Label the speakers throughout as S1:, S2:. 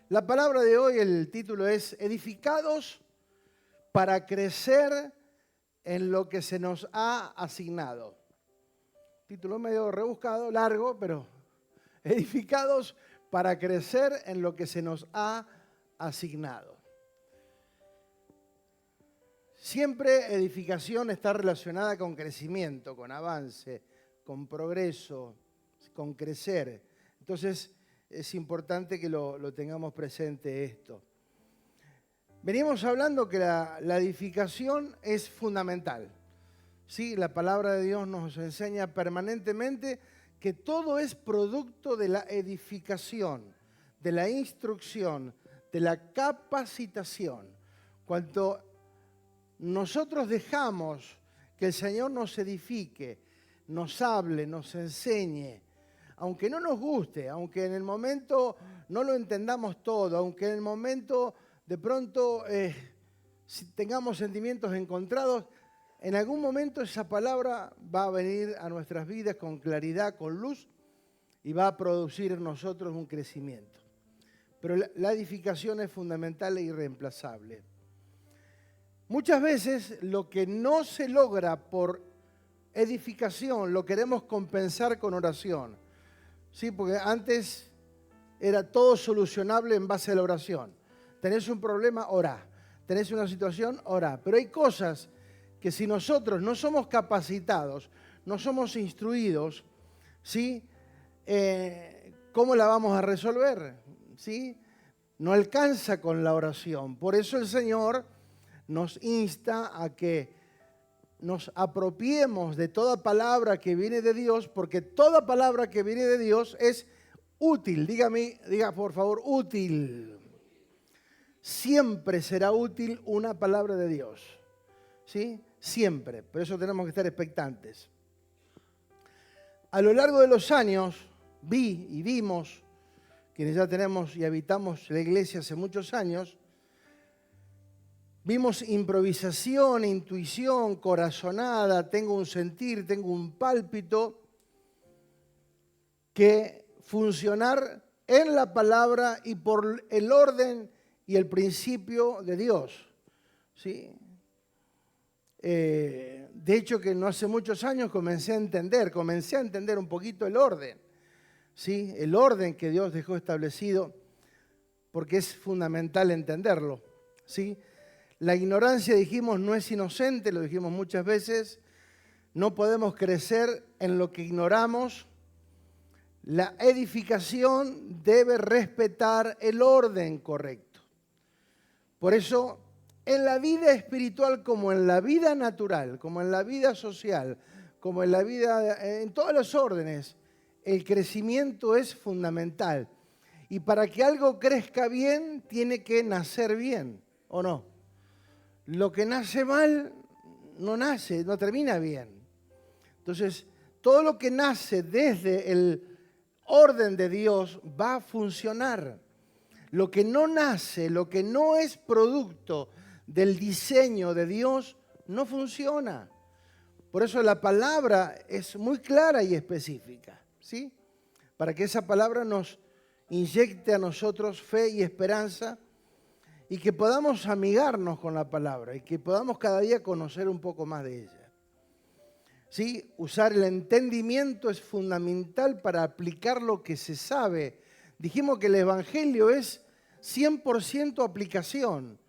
S1: La palabra de hoy, el título es Edificados para crecer en lo que se nos ha asignado. Título medio rebuscado, largo, pero edificados para crecer en lo que se nos ha asignado. Siempre edificación está relacionada con crecimiento, con avance, con progreso, con crecer. Entonces, es importante que lo tengamos presente esto. Venimos hablando que la edificación es fundamental. Sí, la palabra de Dios nos enseña permanentemente que todo es producto de la edificación, de la instrucción, de la capacitación. Cuando nosotros dejamos que el Señor nos edifique, nos hable, nos enseñe, aunque no nos guste, aunque en el momento no lo entendamos todo, aunque en el momento de pronto tengamos sentimientos encontrados, en algún momento esa palabra va a venir a nuestras vidas con claridad, con luz, y va a producir en nosotros un crecimiento. Pero la edificación es fundamental e irreemplazable. Muchas veces lo que no se logra por edificación lo queremos compensar con oración. Sí, porque antes era todo solucionable en base a la oración. Tenés un problema, orá. Tenés una situación, orá. Pero hay cosas que si nosotros no somos capacitados, no somos instruidos, ¿sí? ¿Cómo la vamos a resolver? ¿Sí? No alcanza con la oración. Por eso el Señor nos insta a que nos apropiemos de toda palabra que viene de Dios, porque toda palabra que viene de Dios es útil. Diga por favor, útil. Siempre será útil una palabra de Dios. ¿Sí? Siempre. Por eso tenemos que estar expectantes. A lo largo de los años vimos, quienes ya tenemos y habitamos la iglesia hace muchos años, vimos improvisación, intuición, corazonada, tengo un sentir, tengo un pálpito, que funcionar en la palabra y por el orden y el principio de Dios. ¿Sí? De hecho, que no hace muchos años comencé a entender un poquito el orden. ¿Sí? El orden que Dios dejó establecido, porque es fundamental entenderlo. ¿Sí? La ignorancia, dijimos, no es inocente, lo dijimos muchas veces. No podemos crecer en lo que ignoramos. La edificación debe respetar el orden correcto. Por eso, en la vida espiritual como en la vida natural, como en la vida social, como en la vida, en todos los órdenes, el crecimiento es fundamental. Y para que algo crezca bien, tiene que nacer bien, ¿o no? Lo que nace mal no termina bien. Entonces, todo lo que nace desde el orden de Dios va a funcionar. Lo que no nace, lo que no es producto del diseño de Dios, no funciona. Por eso la palabra es muy clara y específica, ¿sí? Para que esa palabra nos inyecte a nosotros fe y esperanza, y que podamos amigarnos con la palabra y que podamos cada día conocer un poco más de ella. ¿Sí? Usar el entendimiento es fundamental para aplicar lo que se sabe. Dijimos que el Evangelio es 100% aplicación.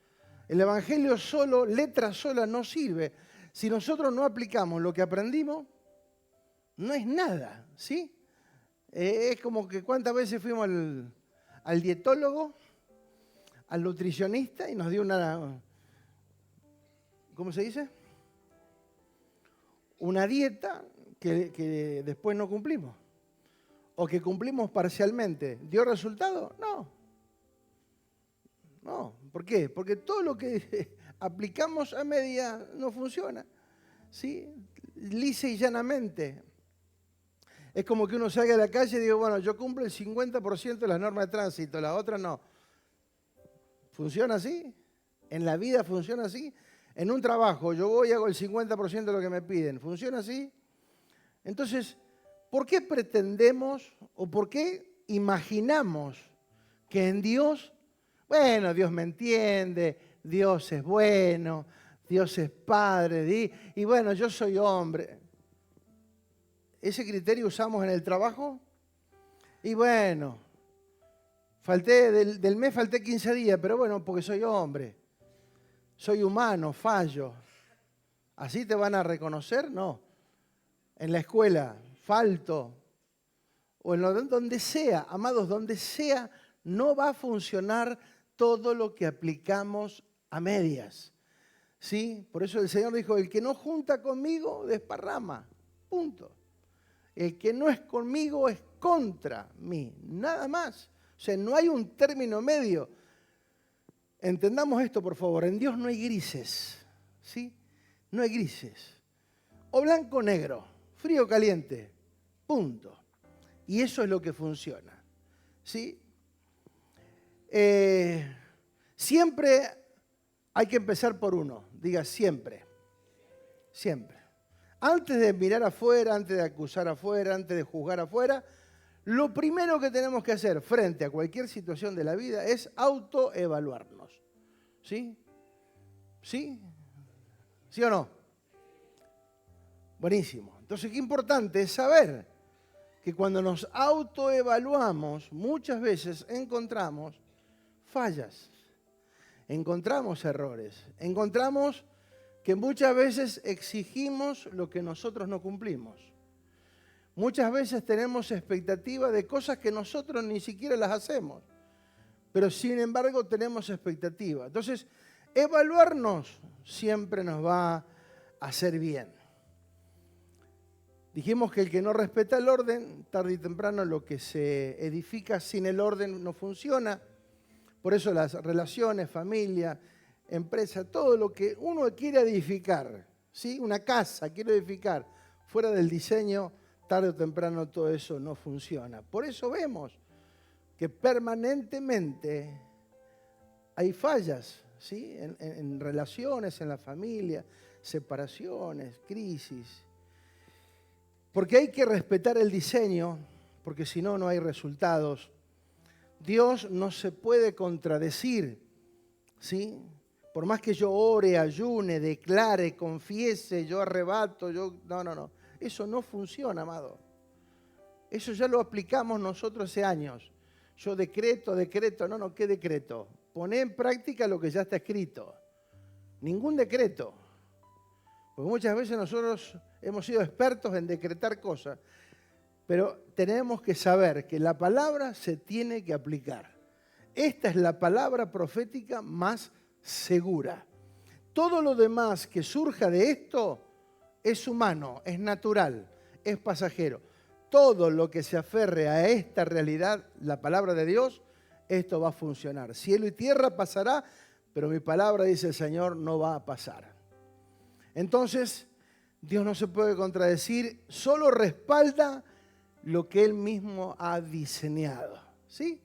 S1: El Evangelio solo, letra sola, no sirve. Si nosotros no aplicamos lo que aprendimos, no es nada. ¿Sí? Es como que cuántas veces fuimos al dietólogo, al nutricionista, y nos dio una, ¿cómo se dice? Una dieta que después no cumplimos, o que cumplimos parcialmente. ¿Dio resultado? No. No. ¿Por qué? Porque todo lo que aplicamos a media no funciona. ¿Sí? Lisa y llanamente. Es como que uno salga a la calle y diga, bueno, yo cumplo el 50% de las normas de tránsito, la otra no. ¿Funciona así? ¿En la vida funciona así? En un trabajo, yo voy y hago el 50% de lo que me piden. ¿Funciona así? Entonces, ¿por qué pretendemos o por qué imaginamos que en Dios, bueno, Dios me entiende, Dios es bueno, Dios es Padre, y bueno, yo soy hombre? ¿Ese criterio usamos en el trabajo? Y bueno, del mes falté 15 días, pero bueno, porque soy hombre, soy humano, fallo. ¿Así te van a reconocer? No. En la escuela, falto, o donde sea, amados, donde sea, no va a funcionar todo lo que aplicamos a medias. ¿Sí? Por eso el Señor dijo, el que no junta conmigo, desparrama. Punto. El que no es conmigo es contra mí, nada más. O sea, no hay un término medio. Entendamos esto, por favor. En Dios no hay grises, ¿sí? No hay grises. O blanco o negro, frío o caliente, punto. Y eso es lo que funciona, ¿sí? Siempre hay que empezar por uno. Diga siempre, siempre. Antes de mirar afuera, antes de acusar afuera, antes de juzgar afuera, lo primero que tenemos que hacer frente a cualquier situación de la vida es autoevaluarnos. ¿Sí? ¿Sí? ¿Sí o no? Buenísimo. Entonces, qué importante es saber que cuando nos autoevaluamos, muchas veces encontramos fallas, encontramos errores, encontramos que muchas veces exigimos lo que nosotros no cumplimos. Muchas veces tenemos expectativa de cosas que nosotros ni siquiera las hacemos, pero sin embargo tenemos expectativa. Entonces, evaluarnos siempre nos va a hacer bien. Dijimos que el que no respeta el orden, tarde y temprano lo que se edifica sin el orden no funciona. Por eso las relaciones, familia, empresa, todo lo que uno quiere edificar, ¿sí? Una casa quiere edificar, fuera del diseño, tarde o temprano todo eso no funciona. Por eso vemos que permanentemente hay fallas, ¿sí? En relaciones, en la familia, separaciones, crisis. Porque hay que respetar el diseño, porque si no, no hay resultados. Dios no se puede contradecir, ¿sí? Por más que yo ore, ayune, declare, confiese, yo arrebato, no. Eso no funciona, amado. Eso ya lo aplicamos nosotros hace años. Yo decreto, no, ¿qué decreto? Poné en práctica lo que ya está escrito. Ningún decreto. Porque muchas veces nosotros hemos sido expertos en decretar cosas, pero tenemos que saber que la palabra se tiene que aplicar. Esta es la palabra profética más segura. Todo lo demás que surja de esto es humano, es natural, es pasajero. Todo lo que se aferre a esta realidad, la palabra de Dios, esto va a funcionar. Cielo y tierra pasará, pero mi palabra, dice el Señor, no va a pasar. Entonces, Dios no se puede contradecir, solo respalda lo que Él mismo ha diseñado, ¿sí?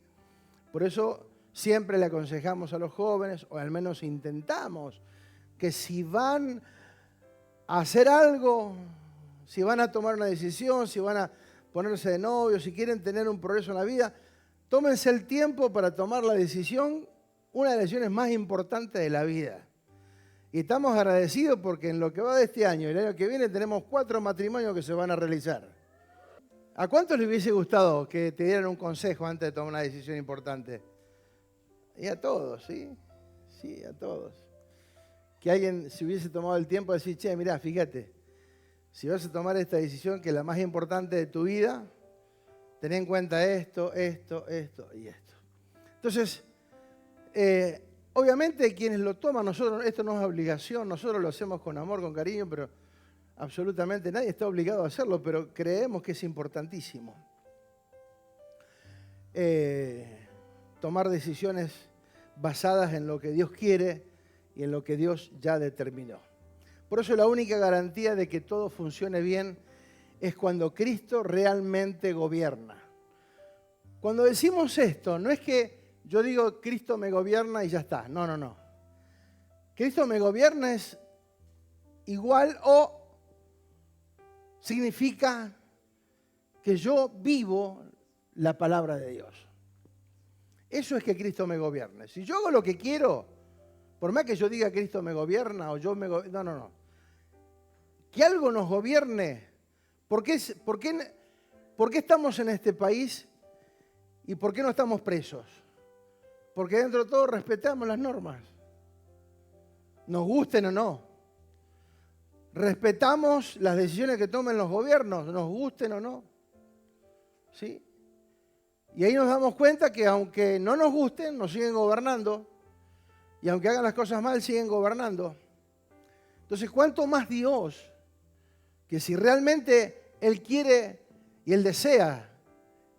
S1: Por eso siempre le aconsejamos a los jóvenes, o al menos intentamos, que si van a hacer algo, si van a tomar una decisión, si van a ponerse de novio, si quieren tener un progreso en la vida, tómense el tiempo para tomar la decisión, una de las decisiones más importantes de la vida. Y estamos agradecidos porque en lo que va de este año y el año que viene tenemos 4 matrimonios que se van a realizar. ¿A cuántos les hubiese gustado que te dieran un consejo antes de tomar una decisión importante? Y a todos, ¿sí? Sí, a todos. Que alguien se hubiese tomado el tiempo de decir, che, mirá, fíjate, si vas a tomar esta decisión que es la más importante de tu vida, ten en cuenta esto y esto. Entonces, obviamente quienes lo toman, nosotros, esto no es obligación, nosotros lo hacemos con amor, con cariño, pero absolutamente nadie está obligado a hacerlo, pero creemos que es importantísimo. Tomar decisiones basadas en lo que Dios quiere y en lo que Dios ya determinó. Por eso la única garantía de que todo funcione bien es cuando Cristo realmente gobierna. Cuando decimos esto, no es que yo digo Cristo me gobierna y ya está. No. Cristo me gobierna es igual o significa que yo vivo la palabra de Dios. Eso es que Cristo me gobierne. Si yo hago lo que quiero, por más que yo diga que Cristo me gobierna o yo me gobierno, no. Que algo nos gobierne. ¿Por qué estamos en este país y por qué no estamos presos? Porque dentro de todo respetamos las normas. Nos gusten o no. Respetamos las decisiones que tomen los gobiernos, nos gusten o no. ¿Sí? Y ahí nos damos cuenta que aunque no nos gusten, nos siguen gobernando. Y aunque hagan las cosas mal, siguen gobernando. Entonces, ¿cuánto más Dios? Que si realmente Él quiere y Él desea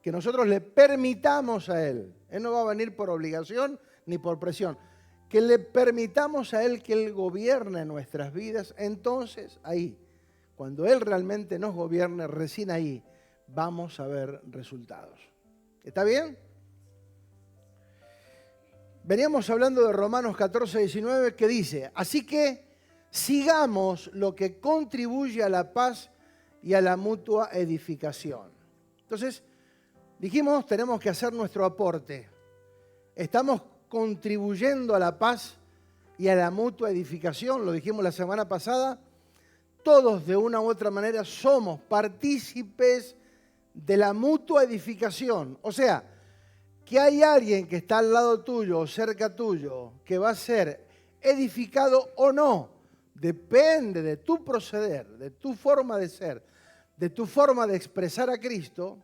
S1: que nosotros le permitamos a Él no va a venir por obligación ni por presión, que le permitamos a Él que Él gobierne nuestras vidas, entonces ahí, cuando Él realmente nos gobierne, recién ahí vamos a ver resultados. ¿Está bien? Veníamos hablando de Romanos 14, 19, que dice, así que sigamos lo que contribuye a la paz y a la mutua edificación. Entonces, dijimos, tenemos que hacer nuestro aporte. Estamos contribuyendo a la paz y a la mutua edificación, lo dijimos la semana pasada. Todos de una u otra manera somos partícipes de la mutua edificación. O sea, que hay alguien que está al lado tuyo o cerca tuyo que va a ser edificado o no, depende de tu proceder, de tu forma de ser, de tu forma de expresar a Cristo.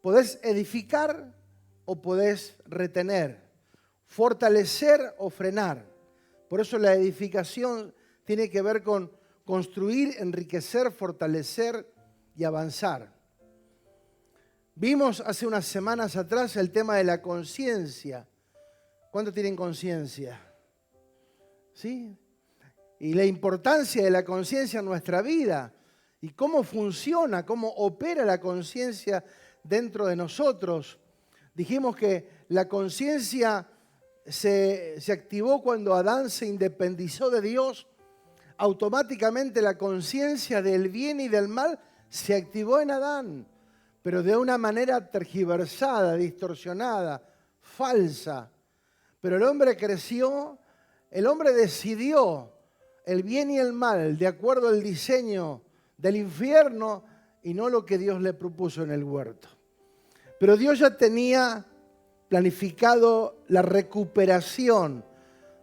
S1: Podés edificar o podés retener, fortalecer o frenar. Por eso la edificación tiene que ver con construir, enriquecer, fortalecer y avanzar. Vimos hace unas semanas atrás el tema de la conciencia. ¿Cuántos tienen conciencia? ¿Sí? Y la importancia de la conciencia en nuestra vida y cómo funciona, cómo opera la conciencia dentro de nosotros. Dijimos que la conciencia se activó cuando Adán se independizó de Dios. Automáticamente la conciencia del bien y del mal se activó en Adán, pero de una manera tergiversada, distorsionada, falsa. Pero el hombre creció, el hombre decidió el bien y el mal de acuerdo al diseño del infierno y no lo que Dios le propuso en el huerto. Pero Dios ya tenía planificado la recuperación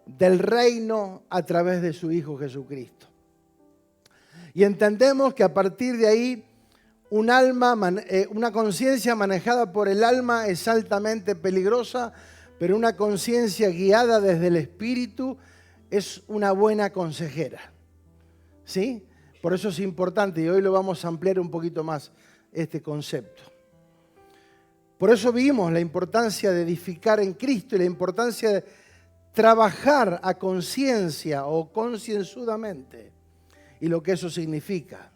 S1: del reino a través de su Hijo Jesucristo. Y entendemos que a partir de ahí una conciencia manejada por el alma es altamente peligrosa, pero una conciencia guiada desde el Espíritu es una buena consejera. ¿Sí? Por eso es importante y hoy lo vamos a ampliar un poquito más este concepto. Por eso vimos la importancia de edificar en Cristo y la importancia de trabajar a conciencia o concienzudamente y lo que eso significa.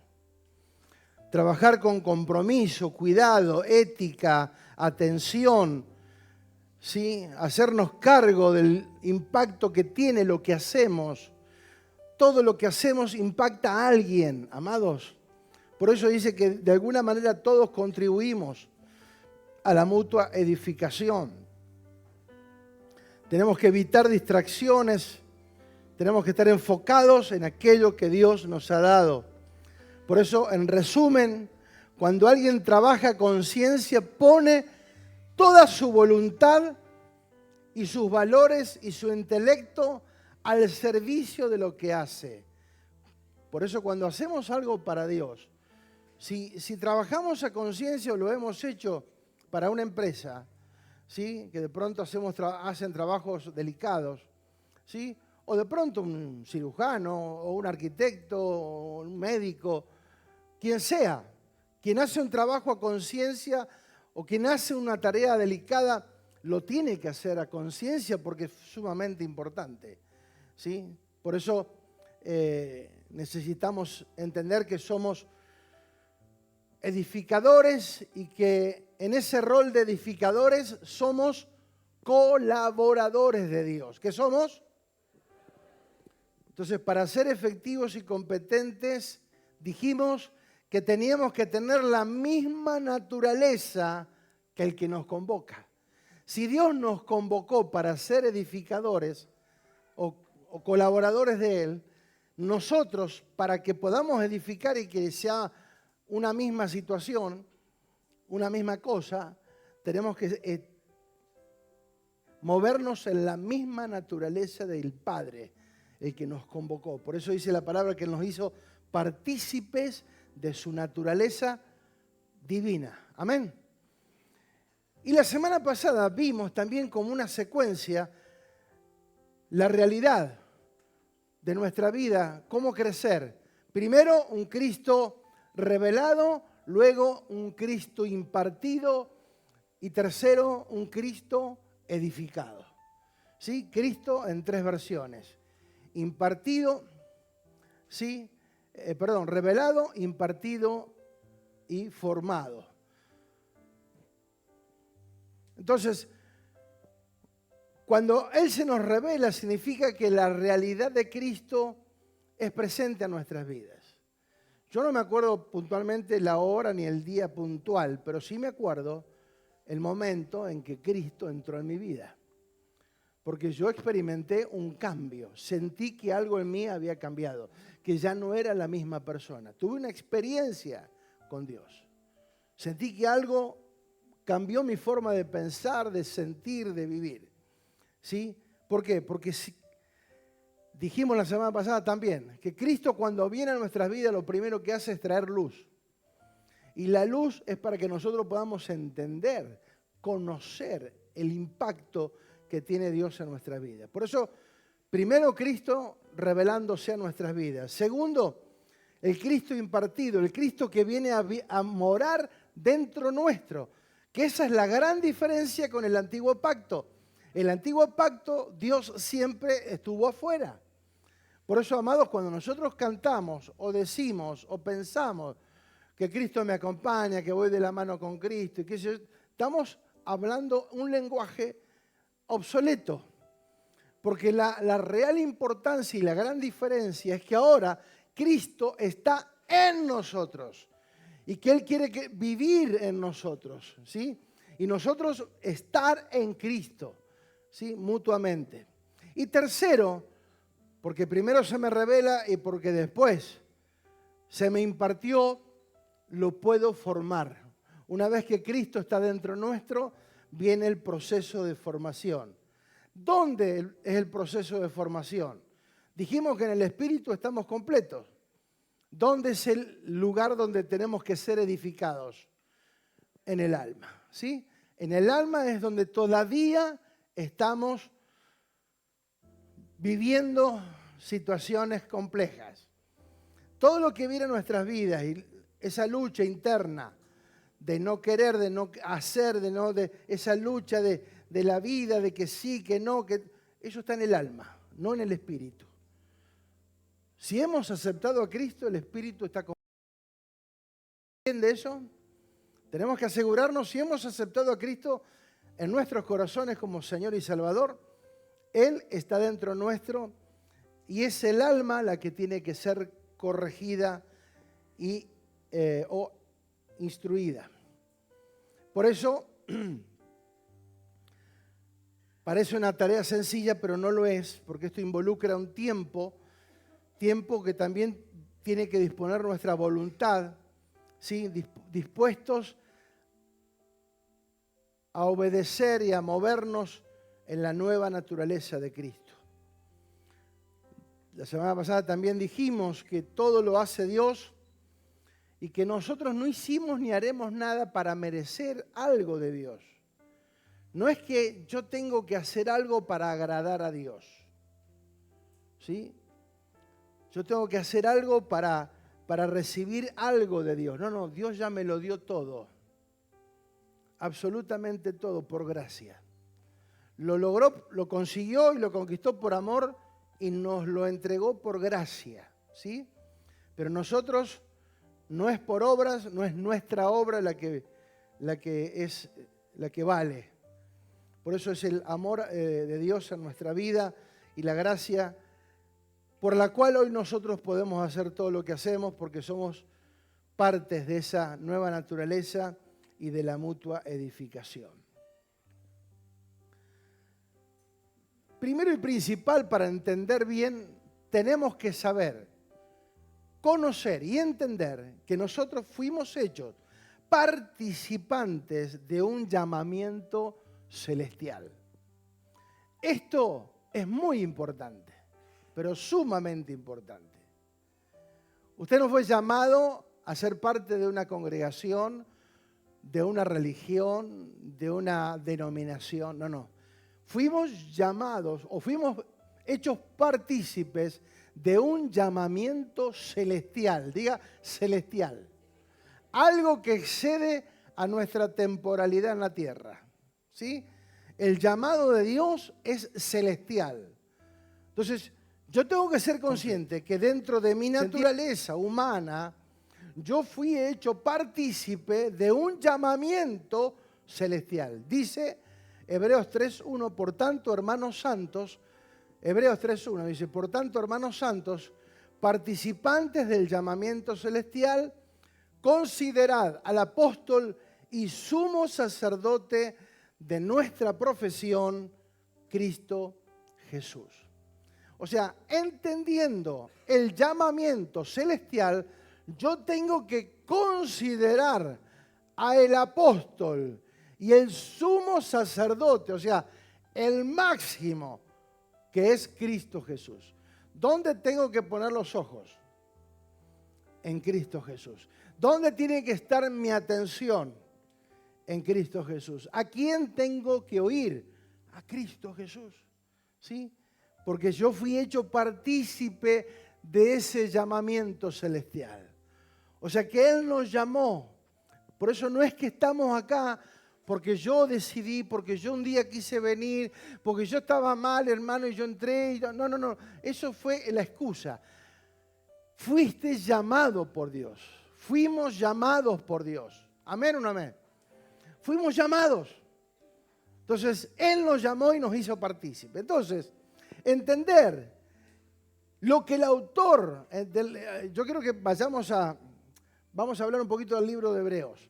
S1: Trabajar con compromiso, cuidado, ética, atención, ¿sí? Hacernos cargo del impacto que tiene lo que hacemos. Todo lo que hacemos impacta a alguien, amados. Por eso dice que de alguna manera todos contribuimos a la mutua edificación. Tenemos que evitar distracciones, tenemos que estar enfocados en aquello que Dios nos ha dado. Por eso, en resumen, cuando alguien trabaja a conciencia, pone toda su voluntad y sus valores y su intelecto al servicio de lo que hace. Por eso, cuando hacemos algo para Dios, si trabajamos a conciencia o lo hemos hecho para una empresa, ¿sí? Que de pronto hacen trabajos delicados, ¿sí? O de pronto un cirujano o un arquitecto o un médico, quien sea, quien hace un trabajo a conciencia o quien hace una tarea delicada, lo tiene que hacer a conciencia porque es sumamente importante, ¿sí? Por eso necesitamos entender que somos edificadores y que en ese rol de edificadores somos colaboradores de Dios. ¿Qué somos? Entonces, para ser efectivos y competentes, dijimos que teníamos que tener la misma naturaleza que el que nos convoca. Si Dios nos convocó para ser edificadores o colaboradores de Él, nosotros, para que podamos edificar y que sea una misma situación, una misma cosa, tenemos que movernos en la misma naturaleza del Padre, el que nos convocó. Por eso dice la palabra que nos hizo partícipes de su naturaleza divina. Amén. Y la semana pasada vimos también como una secuencia la realidad de nuestra vida, cómo crecer. Primero un Cristo revelado, luego un Cristo impartido y tercero un Cristo edificado. ¿Sí? Cristo en tres versiones. Impartido, ¿sí? Revelado, impartido y formado. Entonces, cuando Él se nos revela, significa que la realidad de Cristo es presente en nuestras vidas. Yo no me acuerdo puntualmente la hora ni el día puntual, pero sí me acuerdo el momento en que Cristo entró en mi vida. Porque yo experimenté un cambio, sentí que algo en mí había cambiado, que ya no era la misma persona. Tuve una experiencia con Dios. Sentí que algo cambió mi forma de pensar, de sentir, de vivir. ¿Sí? ¿Por qué? Porque dijimos la semana pasada también que Cristo cuando viene a nuestras vidas lo primero que hace es traer luz. Y la luz es para que nosotros podamos entender, conocer el impacto que tiene Dios en nuestra vida. Por eso, primero Cristo revelándose a nuestras vidas. Segundo, el Cristo impartido, el Cristo que viene a morar dentro nuestro. Que esa es la gran diferencia con el antiguo pacto. El antiguo pacto, Dios siempre estuvo afuera. Por eso, amados, cuando nosotros cantamos o decimos o pensamos que Cristo me acompaña, que voy de la mano con Cristo, y que estamos hablando un lenguaje obsoleto. Porque la real importancia y la gran diferencia es que ahora Cristo está en nosotros y que Él quiere vivir en nosotros, ¿sí? Y nosotros estar en Cristo, ¿sí? Mutuamente. Y tercero, porque primero se me revela y porque después se me impartió, lo puedo formar. Una vez que Cristo está dentro nuestro, viene el proceso de formación. ¿Dónde es el proceso de formación? Dijimos que en el Espíritu estamos completos. ¿Dónde es el lugar donde tenemos que ser edificados? En el alma, ¿sí? En el alma es donde todavía estamos viviendo situaciones complejas. Todo lo que viene a nuestras vidas y esa lucha interna de no querer, de no hacer, de esa lucha de la vida, de que sí, que no, que eso está en el alma, no en el espíritu. Si hemos aceptado a Cristo, el espíritu está con. ¿Entiende eso? Tenemos que asegurarnos, si hemos aceptado a Cristo en nuestros corazones como Señor y Salvador, Él está dentro nuestro y es el alma la que tiene que ser corregida o instruida. Por eso, parece una tarea sencilla, pero no lo es, porque esto involucra un tiempo que también tiene que disponer nuestra voluntad, ¿sí? Dispuestos a obedecer y a movernos en la nueva naturaleza de Cristo. La semana pasada también dijimos que todo lo hace Dios y que nosotros no hicimos ni haremos nada para merecer algo de Dios. No es que yo tengo que hacer algo para agradar a Dios, ¿sí? Yo tengo que hacer algo para recibir algo de Dios. No, Dios ya me lo dio todo. Absolutamente todo por gracia. Lo logró, lo consiguió y lo conquistó por amor y nos lo entregó por gracia, ¿sí? Pero nosotros no es por obras, no es nuestra obra la que vale. Por eso es el amor de Dios en nuestra vida y la gracia por la cual hoy nosotros podemos hacer todo lo que hacemos porque somos partes de esa nueva naturaleza y de la mutua edificación. Primero y principal, para entender bien, tenemos que saber, conocer y entender que nosotros fuimos hechos participantes de un llamamiento celestial. Esto es muy importante, pero sumamente importante. Usted no fue llamado a ser parte de una congregación, de una religión, de una denominación, no. Fuimos llamados o fuimos hechos partícipes de un llamamiento celestial, diga celestial. Algo que excede a nuestra temporalidad en la tierra, ¿sí? El llamado de Dios es celestial. Entonces, yo tengo que ser consciente que dentro de mi naturaleza humana, yo fui hecho partícipe de un llamamiento celestial. Dice Hebreos 3.1, por tanto, hermanos santos, Hebreos 3.1 dice, por tanto, hermanos santos, participantes del llamamiento celestial, considerad al apóstol y sumo sacerdote de nuestra profesión, Cristo Jesús. O sea, entendiendo el llamamiento celestial, yo tengo que considerar al apóstol y el sumo sacerdote, o sea, el máximo, que es Cristo Jesús. ¿Dónde tengo que poner los ojos? En Cristo Jesús. ¿Dónde tiene que estar mi atención? En Cristo Jesús. ¿A quién tengo que oír? A Cristo Jesús. ¿Sí? Porque yo fui hecho partícipe de ese llamamiento celestial. O sea que Él nos llamó. Por eso no es que estamos acá porque yo decidí, porque yo un día quise venir, porque yo estaba mal, hermano, y yo entré. No. Eso fue la excusa. Fuiste llamado por Dios. Fuimos llamados por Dios. ¿Amén o no amén? Fuimos llamados. Entonces, Él nos llamó y nos hizo partícipe. Entonces, entender lo que el autor, yo creo que vamos a hablar un poquito del libro de Hebreos.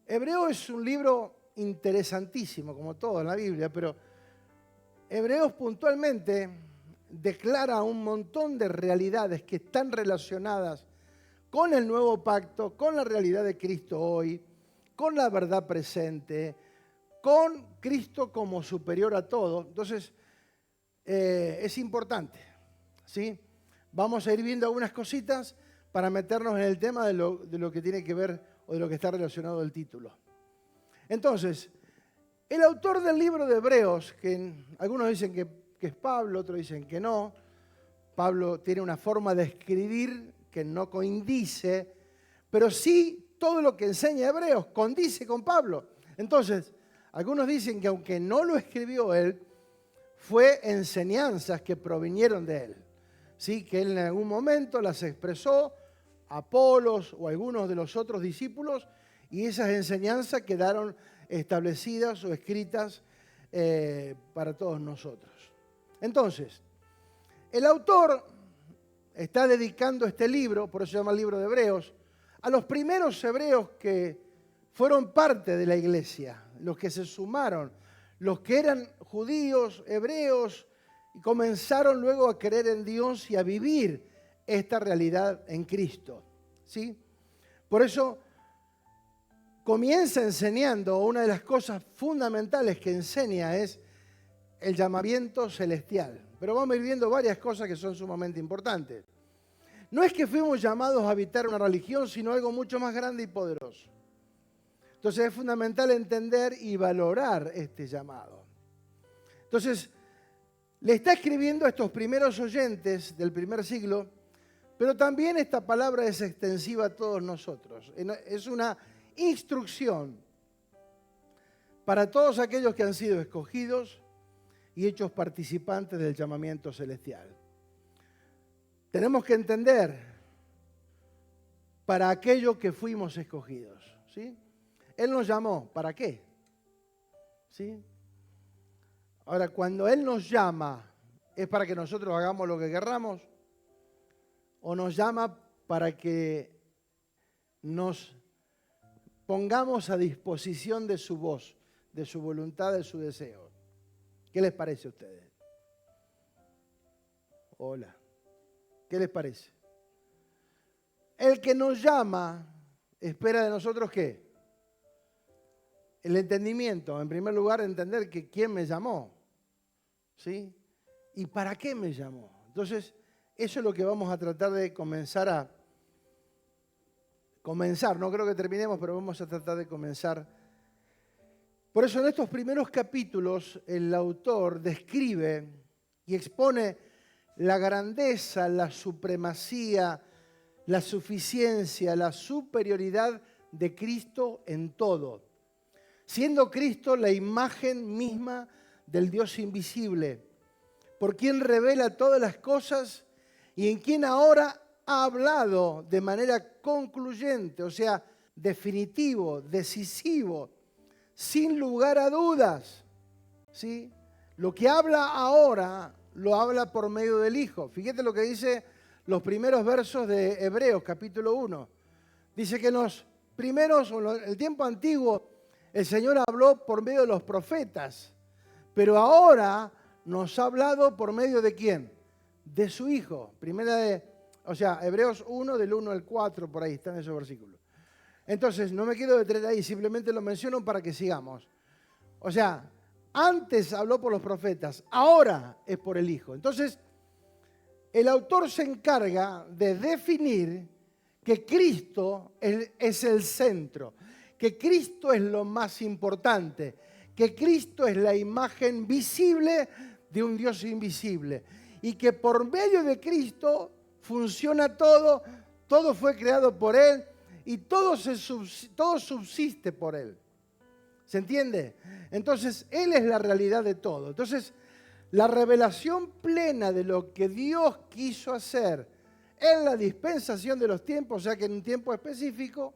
S1: Hebreos es un libro interesantísimo, como todo en la Biblia, pero Hebreos puntualmente declara un montón de realidades que están relacionadas con el nuevo pacto, con la realidad de Cristo hoy, con la verdad presente, con Cristo como superior a todo. Entonces, es importante, ¿sí? Vamos a ir viendo algunas cositas para meternos en el tema de lo que tiene que ver o de lo que está relacionado el título. Entonces, el autor del libro de Hebreos, que algunos dicen que es Pablo, otros dicen que no. Pablo tiene una forma de escribir que no coincide, pero sí todo lo que enseña Hebreos condice con Pablo. Entonces, algunos dicen que aunque no lo escribió él, fue enseñanzas que provinieron de él. ¿Sí? Que él en algún momento las expresó a Apolos o a algunos de los otros discípulos y esas enseñanzas quedaron establecidas o escritas para todos nosotros. Entonces, el autor está dedicando este libro, por eso se llama el libro de Hebreos, a los primeros hebreos que fueron parte de la iglesia, los que se sumaron, los que eran judíos, hebreos, y comenzaron luego a creer en Dios y a vivir esta realidad en Cristo. ¿Sí? Por eso comienza enseñando, una de las cosas fundamentales que enseña es el llamamiento celestial. Pero vamos a ir viendo varias cosas que son sumamente importantes. No es que fuimos llamados a habitar una religión, sino algo mucho más grande y poderoso. Entonces es fundamental entender y valorar este llamado. Entonces, le está escribiendo a estos primeros oyentes del primer siglo, pero también esta palabra es extensiva a todos nosotros. Es una instrucción para todos aquellos que han sido escogidos y hechos participantes del llamamiento celestial. Tenemos que entender para aquello que fuimos escogidos, ¿sí? Él nos llamó, ¿para qué? ¿Sí? Ahora, cuando Él nos llama ¿Es para que nosotros hagamos lo que querramos? ¿O nos llama para que nos pongamos a disposición de su voz, de su voluntad, de su deseo? ¿Qué les parece a ustedes? Hola. ¿Qué les parece? El que nos llama espera de nosotros ¿qué? El entendimiento. En primer lugar, entender que quién me llamó. ¿Sí? ¿Y para qué me llamó? Entonces, eso es lo que vamos a tratar de comenzar. No creo que terminemos, pero vamos a tratar de comenzar. Por eso en estos primeros capítulos el autor describe y expone la grandeza, la supremacía, la suficiencia, la superioridad de Cristo en todo. Siendo Cristo la imagen misma del Dios invisible, por quien revela todas las cosas y en quien ahora ha hablado de manera concluyente, o sea, definitivo, decisivo, sin lugar a dudas. ¿Sí? Lo que habla ahora lo habla por medio del Hijo. Fíjate lo que dice los primeros versos de Hebreos, capítulo 1. Dice que en los primeros, en el tiempo antiguo, el Señor habló por medio de los profetas, pero ahora nos ha hablado por medio de ¿quién? De su Hijo. Hebreos 1, del 1 al 4, por ahí están esos versículos. Entonces, no me quiero detener ahí, simplemente lo menciono para que sigamos. O sea, antes habló por los profetas, ahora es por el Hijo. Entonces, el autor se encarga de definir que Cristo es el centro, que Cristo es lo más importante, que Cristo es la imagen visible de un Dios invisible y que por medio de Cristo funciona todo, todo fue creado por Él y todo subsiste por Él. ¿Se entiende? Entonces, Él es la realidad de todo. Entonces, la revelación plena de lo que Dios quiso hacer en la dispensación de los tiempos, o sea que en un tiempo específico,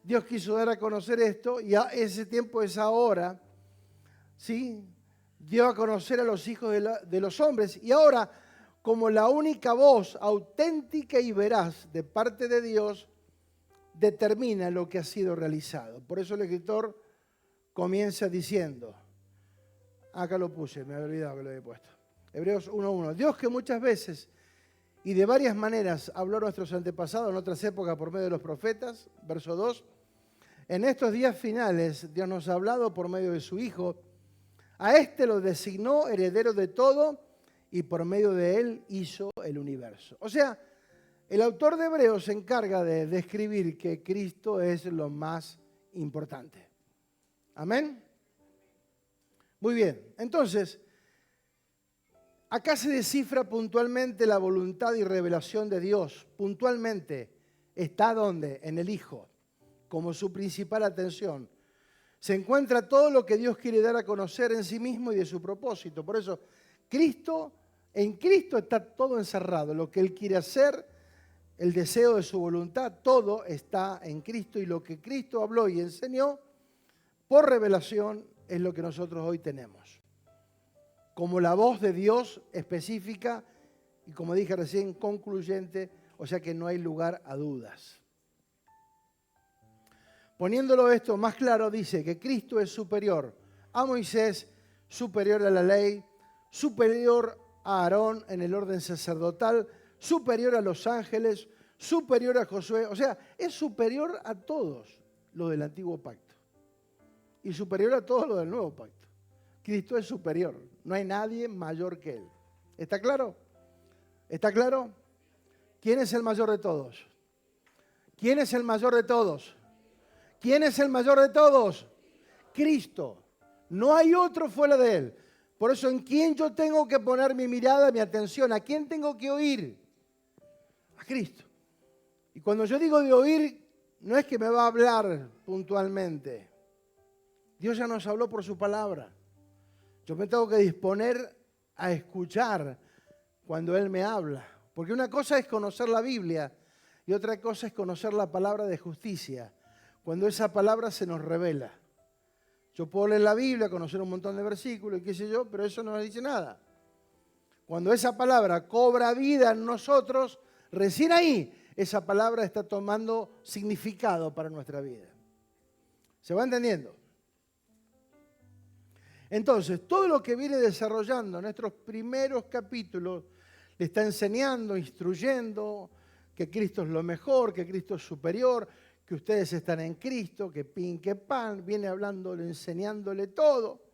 S1: Dios quiso dar a conocer esto y ese tiempo es ahora, ¿sí? Dio a conocer a los hijos de los hombres y ahora, como la única voz auténtica y veraz de parte de Dios, determina lo que ha sido realizado. Por eso el escritor comienza diciendo, acá lo puse, me había olvidado que lo había puesto, Hebreos 1:1, Dios que muchas veces y de varias maneras habló a nuestros antepasados en otras épocas por medio de los profetas, verso 2, en estos días finales Dios nos ha hablado por medio de su Hijo, a este lo designó heredero de todo y por medio de él hizo el universo. O sea, el autor de Hebreos se encarga de describir que Cristo es lo más importante. ¿Amén? Muy bien, entonces, acá se descifra puntualmente la voluntad y revelación de Dios. Puntualmente, ¿está dónde? En el Hijo, como su principal atención. Se encuentra todo lo que Dios quiere dar a conocer en sí mismo y de su propósito. Por eso, en Cristo está todo encerrado. Lo que Él quiere hacer, el deseo de su voluntad, todo está en Cristo. Y lo que Cristo habló y enseñó, por revelación, es lo que nosotros hoy tenemos. Como la voz de Dios específica y, como dije recién, concluyente, o sea que no hay lugar a dudas. Poniéndolo esto más claro, dice que Cristo es superior a Moisés, superior a la ley, superior a Aarón en el orden sacerdotal, superior a los ángeles, superior a Josué. O sea, es superior a todos los del antiguo pacto y superior a todos los del nuevo pacto. Cristo es superior, no hay nadie mayor que Él. ¿Está claro? ¿Está claro? ¿Quién es el mayor de todos? ¿Quién es el mayor de todos? ¿Quién es el mayor de todos? Cristo. No hay otro fuera de Él. Por eso, ¿en quién yo tengo que poner mi mirada, mi atención? ¿A quién tengo que oír? A Cristo. Y cuando yo digo de oír, no es que me va a hablar puntualmente. Dios ya nos habló por su palabra. Yo me tengo que disponer a escuchar cuando Él me habla. Porque una cosa es conocer la Biblia y otra cosa es conocer la palabra de justicia. Cuando esa palabra se nos revela. Yo puedo leer la Biblia, conocer un montón de versículos y qué sé yo, pero eso no nos dice nada. Cuando esa palabra cobra vida en nosotros, recién ahí esa palabra está tomando significado para nuestra vida. ¿Se va entendiendo? Entonces, todo lo que viene desarrollando en estos primeros capítulos le está enseñando, instruyendo que Cristo es lo mejor, que Cristo es superior, que ustedes están en Cristo, que pin, que pan, viene hablándole, enseñándole todo.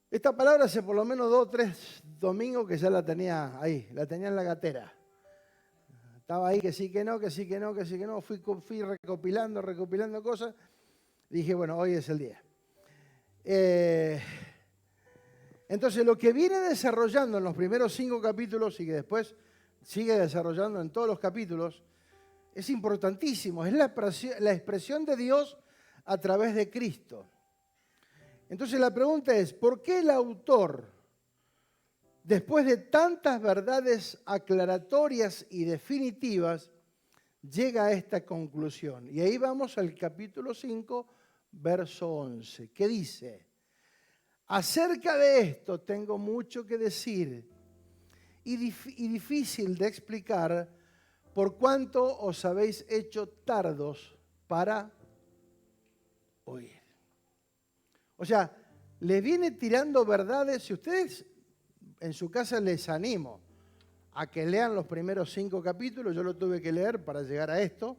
S1: Esta palabra hace por lo menos 2 o 3 domingos que ya la tenía ahí, la tenía en la gatera. Estaba ahí que sí, que no, que sí, que no, que sí, que no. Fui recopilando cosas. Dije, bueno, hoy es el día. Entonces, lo que viene desarrollando en los primeros 5 capítulos y que después sigue desarrollando en todos los capítulos, es importantísimo. Es la expresión de Dios a través de Cristo. Entonces, la pregunta es, ¿por qué el autor, después de tantas verdades aclaratorias y definitivas, llega a esta conclusión? Y ahí vamos al capítulo 5, verso 11, que dice: acerca de esto tengo mucho que decir y difícil de explicar, por cuanto os habéis hecho tardos para oír. O sea, les viene tirando verdades. Si ustedes en su casa, les animo a que lean los primeros 5 capítulos. Yo lo tuve que leer para llegar a esto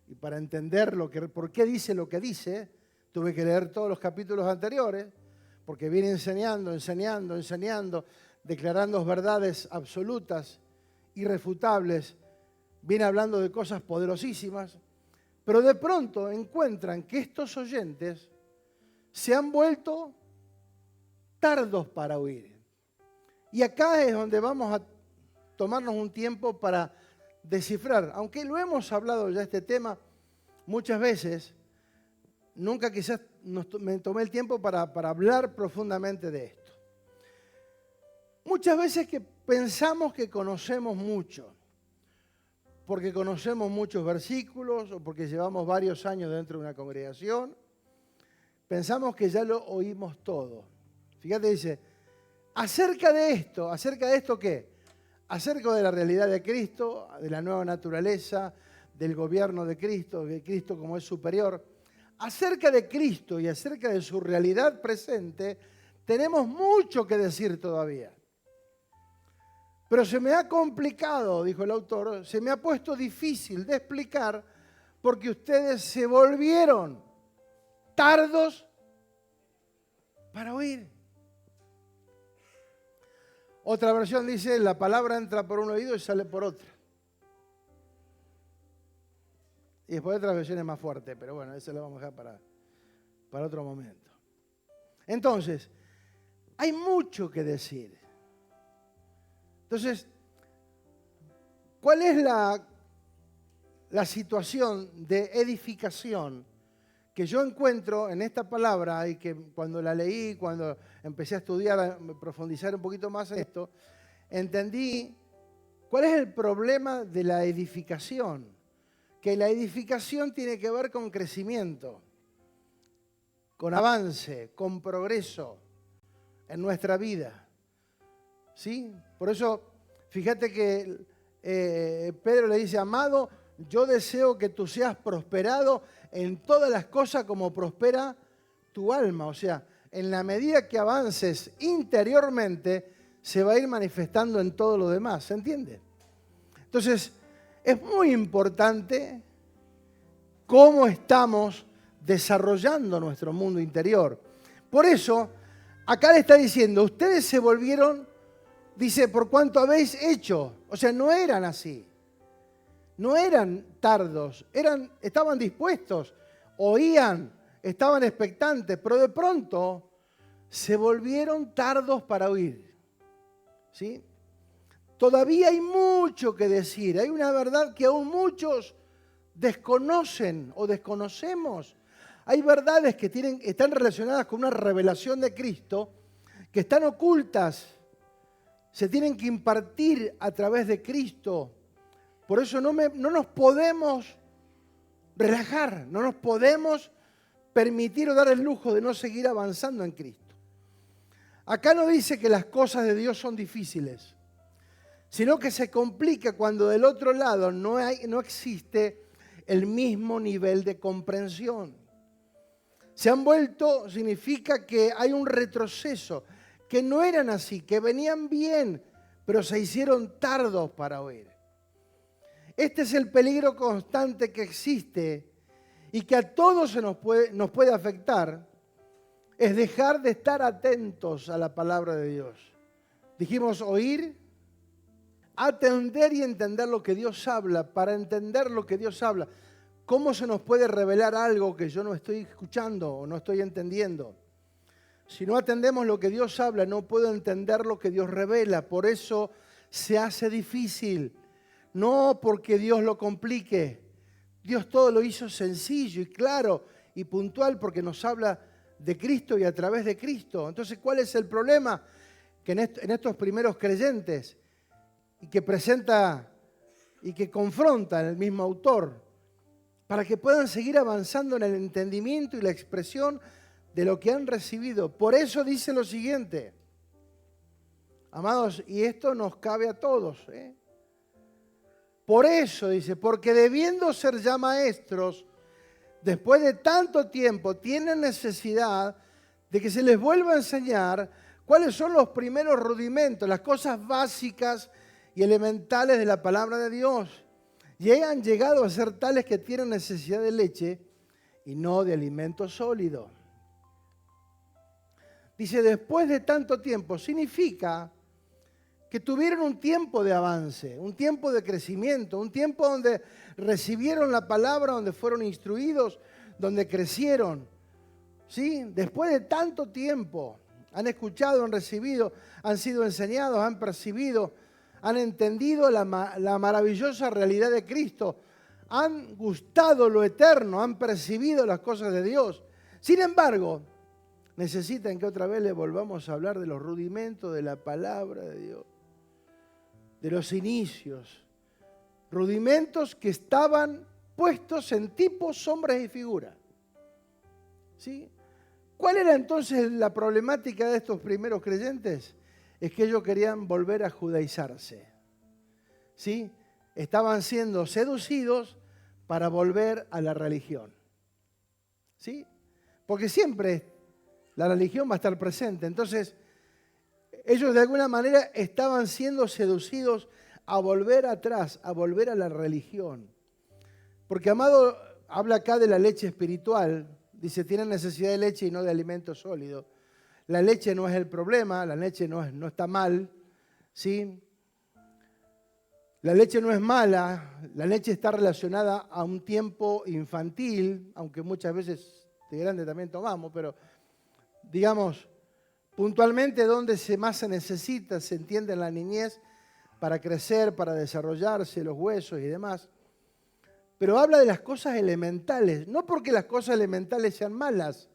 S1: y para entender por qué dice lo que dice. Tuve que leer todos los capítulos anteriores, porque viene enseñando, declarando verdades absolutas, irrefutables, viene hablando de cosas poderosísimas, pero de pronto encuentran que estos oyentes se han vuelto tardos para oír. Y acá es donde vamos a tomarnos un tiempo para descifrar, aunque lo hemos hablado ya este tema muchas veces. Nunca quizás me tomé el tiempo para hablar profundamente de esto. Muchas veces que pensamos que conocemos mucho, porque conocemos muchos versículos o porque llevamos varios años dentro de una congregación, pensamos que ya lo oímos todo. Fíjate, dice, ¿acerca de esto qué? Acerca de la realidad de Cristo, de la nueva naturaleza, del gobierno de Cristo como es superior. Acerca de Cristo y acerca de su realidad presente, tenemos mucho que decir todavía. Pero se me ha complicado, dijo el autor, se me ha puesto difícil de explicar porque ustedes se volvieron tardos para oír. Otra versión dice, la palabra entra por un oído y sale por otro. Y después otras versiones más fuertes, pero bueno, eso lo vamos a dejar para otro momento. Entonces, hay mucho que decir. Entonces, ¿cuál es la situación de edificación que yo encuentro en esta palabra y que cuando la leí, cuando empecé a estudiar, a profundizar un poquito más en esto, entendí cuál es el problema de la edificación? Que la edificación tiene que ver con crecimiento, con avance, con progreso en nuestra vida. ¿Sí? Por eso, fíjate que Pedro le dice, amado, yo deseo que tú seas prosperado en todas las cosas como prospera tu alma. O sea, en la medida que avances interiormente, se va a ir manifestando en todo lo demás. ¿Se entiende? Entonces, es muy importante cómo estamos desarrollando nuestro mundo interior. Por eso, acá le está diciendo, ustedes se volvieron, dice, por cuanto habéis hecho. O sea, no eran así. No eran tardos, estaban dispuestos, oían, estaban expectantes, pero de pronto se volvieron tardos para oír. ¿Sí? Todavía hay mucho que decir, hay una verdad que aún muchos desconocen o desconocemos. Hay verdades que están relacionadas con una revelación de Cristo que están ocultas, se tienen que impartir a través de Cristo. Por eso no nos podemos relajar, no nos podemos permitir o dar el lujo de no seguir avanzando en Cristo. Acá no dice que las cosas de Dios son difíciles, sino que se complica cuando del otro lado no existe el mismo nivel de comprensión. Se han vuelto, significa que hay un retroceso, que no eran así, que venían bien, pero se hicieron tardos para oír. Este es el peligro constante que existe y que a todos nos puede afectar, es dejar de estar atentos a la palabra de Dios. Dijimos oír, atender y entender lo que Dios habla. Para entender lo que Dios habla, ¿cómo se nos puede revelar algo que yo no estoy escuchando o no estoy entendiendo? Si no atendemos lo que Dios habla, no puedo entender lo que Dios revela. Por eso se hace difícil. No porque Dios lo complique. Dios todo lo hizo sencillo y claro y puntual porque nos habla de Cristo y a través de Cristo. Entonces, ¿cuál es el problema? Que en estos primeros creyentes y que presenta y que confronta el mismo autor, para que puedan seguir avanzando en el entendimiento y la expresión de lo que han recibido. Por eso dice lo siguiente, amados, y esto nos cabe a todos, Por eso dice, porque debiendo ser ya maestros, después de tanto tiempo, tienen necesidad de que se les vuelva a enseñar cuáles son los primeros rudimentos, las cosas básicas y elementales de la palabra de Dios. Y han llegado a ser tales que tienen necesidad de leche y no de alimento sólido. Dice, después de tanto tiempo, significa que tuvieron un tiempo de avance, un tiempo de crecimiento, un tiempo donde recibieron la palabra, donde fueron instruidos, donde crecieron. ¿Sí? Después de tanto tiempo, han escuchado, han recibido, han sido enseñados, han percibido, han entendido la maravillosa realidad de Cristo, han gustado lo eterno, han percibido las cosas de Dios. Sin embargo, necesitan que otra vez les volvamos a hablar de los rudimentos de la palabra de Dios, de los inicios, rudimentos que estaban puestos en tipos, sombras y figuras. ¿Sí? ¿Cuál era entonces la problemática de estos primeros creyentes? Es que ellos querían volver a judaizarse. ¿Sí? Estaban siendo seducidos para volver a la religión. ¿Sí? Porque siempre la religión va a estar presente. Entonces, ellos de alguna manera estaban siendo seducidos a volver atrás, a volver a la religión. Porque, amado, habla acá de la leche espiritual. Dice, tienen necesidad de leche y no de alimento sólido. La leche no es el problema, la leche no está mal, ¿sí? La leche no es mala, la leche está relacionada a un tiempo infantil, aunque muchas veces de grande también tomamos, pero digamos, puntualmente donde más se necesita, se entiende en la niñez, para crecer, para desarrollarse los huesos y demás. Pero habla de las cosas elementales, no porque las cosas elementales sean malas,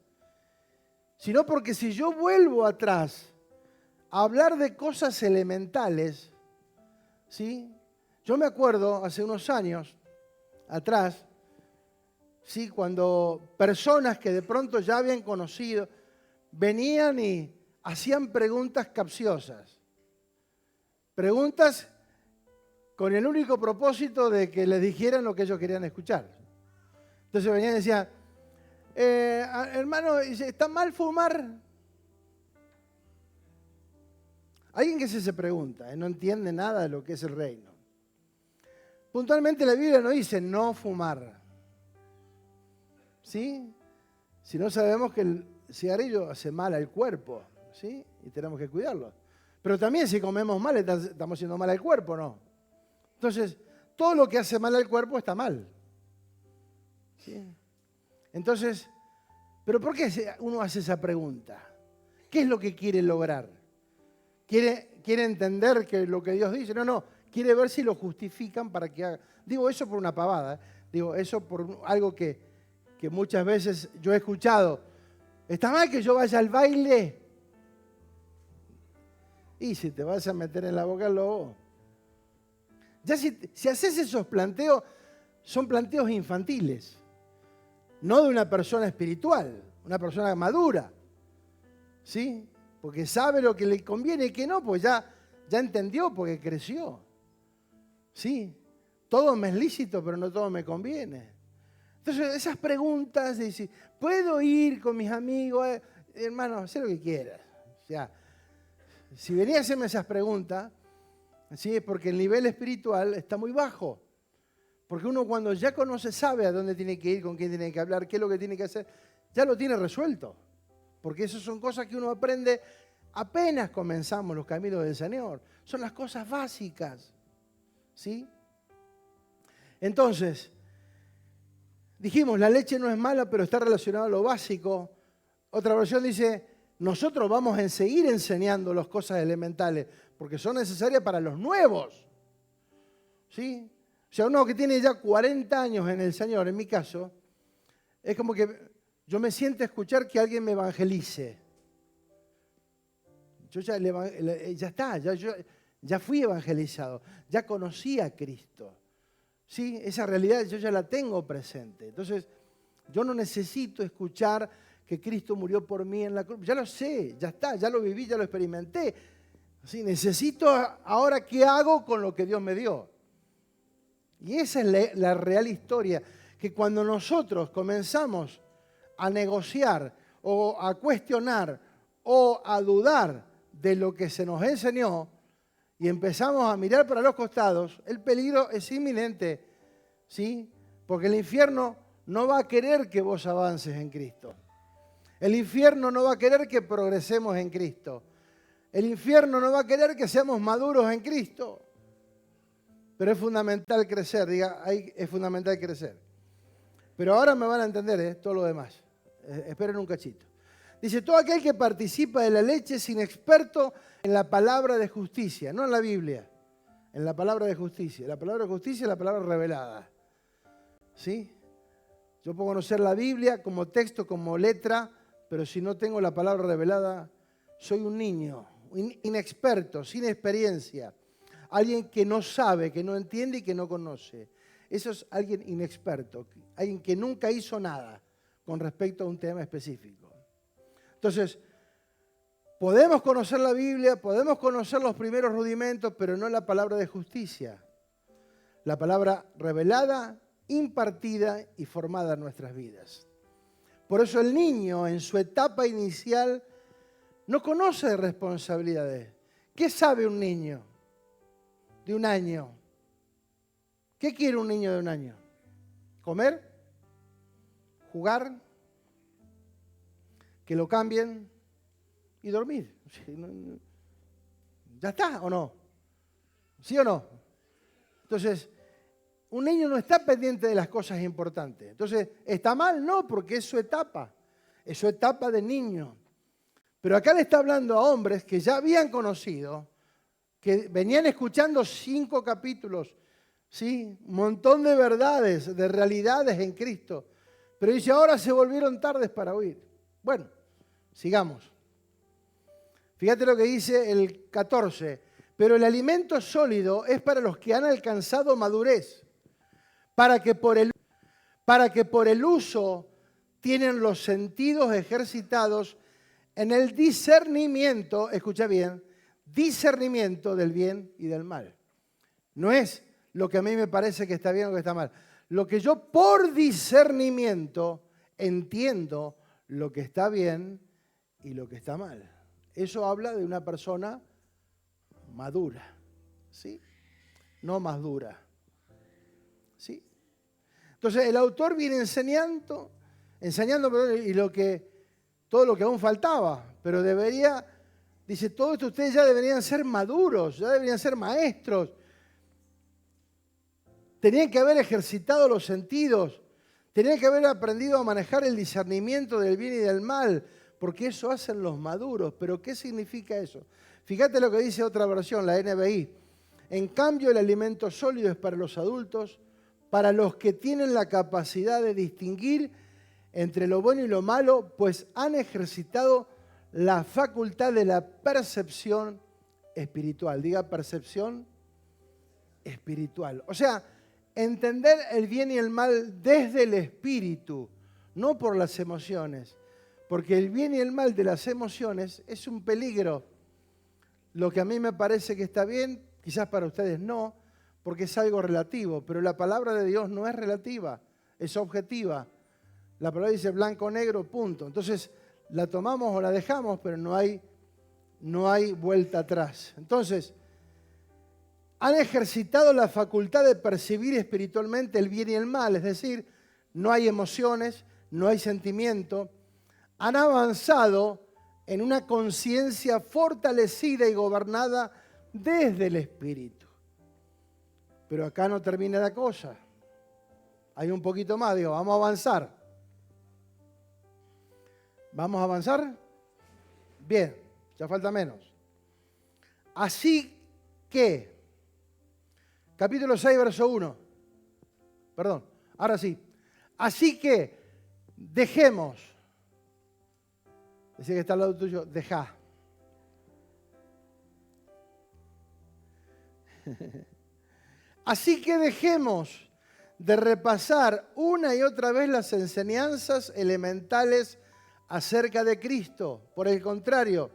S1: sino porque si yo vuelvo atrás a hablar de cosas elementales, ¿sí? Yo me acuerdo hace unos años atrás, ¿sí? Cuando personas que de pronto ya habían conocido venían y hacían preguntas capciosas, preguntas con el único propósito de que les dijeran lo que ellos querían escuchar. Entonces venían y decían, hermano, ¿está mal fumar? Alguien que se pregunta, no entiende nada de lo que es el reino. Puntualmente la Biblia no dice no fumar. ¿Sí? Si no sabemos que el cigarrillo hace mal al cuerpo, ¿sí? Y tenemos que cuidarlo. Pero también si comemos mal, estamos haciendo mal al cuerpo, ¿no? Entonces, todo lo que hace mal al cuerpo está mal. ¿Sí? Entonces, ¿pero por qué uno hace esa pregunta? ¿Qué es lo que quiere lograr? ¿Quiere entender que lo que Dios dice? No, quiere ver si lo justifican para que haga. Digo eso por una pavada, digo eso por algo que muchas veces yo he escuchado. ¿Está mal que yo vaya al baile? Y si te vas a meter en la boca el lobo. Ya si haces esos planteos, son planteos infantiles, no de una persona espiritual, una persona madura. ¿Sí? porque sabe lo que le conviene y que no, pues ya entendió porque creció. Sí, todo me es lícito, pero no todo me conviene. Entonces, esas preguntas de si ¿puedo ir con mis amigos? Hermano, haz lo que quieras. O sea, si venía a hacerme esas preguntas, ¿sí? Es porque el nivel espiritual está muy bajo. Porque uno cuando ya conoce, sabe a dónde tiene que ir, con quién tiene que hablar, qué es lo que tiene que hacer, ya lo tiene resuelto. Porque esas son cosas que uno aprende apenas comenzamos los caminos del Señor. Son las cosas básicas. ¿Sí? Entonces, dijimos, la leche no es mala, pero está relacionada a lo básico. Otra versión dice, nosotros vamos a seguir enseñando las cosas elementales, porque son necesarias para los nuevos. ¿Sí? O sea, uno que tiene ya 40 años en el Señor, en mi caso, es como que yo me siento a escuchar que alguien me evangelice. Yo ya está, ya fui evangelizado, ya conocí a Cristo. ¿Sí? Esa realidad yo ya la tengo presente. Entonces, yo no necesito escuchar que Cristo murió por mí en la cruz. Ya lo sé, ya está, ya lo viví, ya lo experimenté. ¿Sí? Necesito ahora qué hago con lo que Dios me dio. Y esa es la real historia, que cuando nosotros comenzamos a negociar o a cuestionar o a dudar de lo que se nos enseñó y empezamos a mirar para los costados, el peligro es inminente, ¿sí? Porque el infierno no va a querer que vos avances en Cristo. El infierno no va a querer que progresemos en Cristo. El infierno no va a querer que seamos maduros en Cristo. Pero es fundamental crecer, es fundamental crecer. Pero ahora me van a entender todo lo demás. Esperen un cachito. Dice, todo aquel que participa de la leche es inexperto en la palabra de justicia, no en la Biblia, en la palabra de justicia. La palabra de justicia es la palabra revelada. ¿Sí? Yo puedo conocer la Biblia como texto, como letra, pero si no tengo la palabra revelada, soy un niño, inexperto, sin experiencia. Alguien que no sabe, que no entiende y que no conoce. Eso es alguien inexperto, alguien que nunca hizo nada con respecto a un tema específico. Entonces, podemos conocer la Biblia, podemos conocer los primeros rudimentos, pero no la palabra de justicia. La palabra revelada, impartida y formada en nuestras vidas. Por eso el niño en su etapa inicial no conoce de responsabilidades. ¿Qué sabe un niño de 1 año? ¿Qué quiere un niño de 1 año? ¿Comer? ¿Jugar? ¿Que lo cambien? Y dormir. ¿Ya está o no? ¿Sí o no? Entonces, un niño no está pendiente de las cosas importantes. Entonces, ¿está mal? No, porque es su etapa de niño. Pero acá le está hablando a hombres que ya habían conocido, que venían escuchando 5 capítulos, ¿sí? Un montón de verdades, de realidades en Cristo. Pero dice, ahora se volvieron tardes para oír. Bueno, sigamos. Fíjate lo que dice el 14. Pero el alimento sólido es para los que han alcanzado madurez, para que por el uso tienen los sentidos ejercitados en el discernimiento, escucha bien, discernimiento del bien y del mal. No es lo que a mí me parece que está bien o que está mal. Lo que yo por discernimiento entiendo lo que está bien y lo que está mal. Eso habla de una persona madura, ¿sí? No más dura, ¿sí? Entonces el autor viene enseñando, y todo lo que aún faltaba, pero dice, todo esto ustedes ya deberían ser maduros, ya deberían ser maestros. Tenían que haber ejercitado los sentidos, tenían que haber aprendido a manejar el discernimiento del bien y del mal, porque eso hacen los maduros. ¿Pero qué significa eso? Fíjate lo que dice otra versión, la NBI. En cambio, el alimento sólido es para los adultos, para los que tienen la capacidad de distinguir entre lo bueno y lo malo, pues han ejercitado la facultad de la percepción espiritual. Diga percepción espiritual. O sea, entender el bien y el mal desde el espíritu, no por las emociones. Porque el bien y el mal de las emociones es un peligro. Lo que a mí me parece que está bien, quizás para ustedes no, porque es algo relativo, pero la palabra de Dios no es relativa, es objetiva. La palabra dice blanco o negro, punto. Entonces, la tomamos o la dejamos, pero no hay vuelta atrás. Entonces, han ejercitado la facultad de percibir espiritualmente el bien y el mal, es decir, no hay emociones, no hay sentimiento. Han avanzado en una conciencia fortalecida y gobernada desde el Espíritu. Pero acá no termina la cosa. Hay un poquito más, digo, vamos a avanzar. ¿Vamos a avanzar? Bien, ya falta menos. Así que, capítulo 6, verso 1. Perdón, ahora sí. Así que dejemos. Dice que está al lado tuyo, dejá. Así que dejemos de repasar una y otra vez las enseñanzas elementales acerca de Cristo. Por el contrario,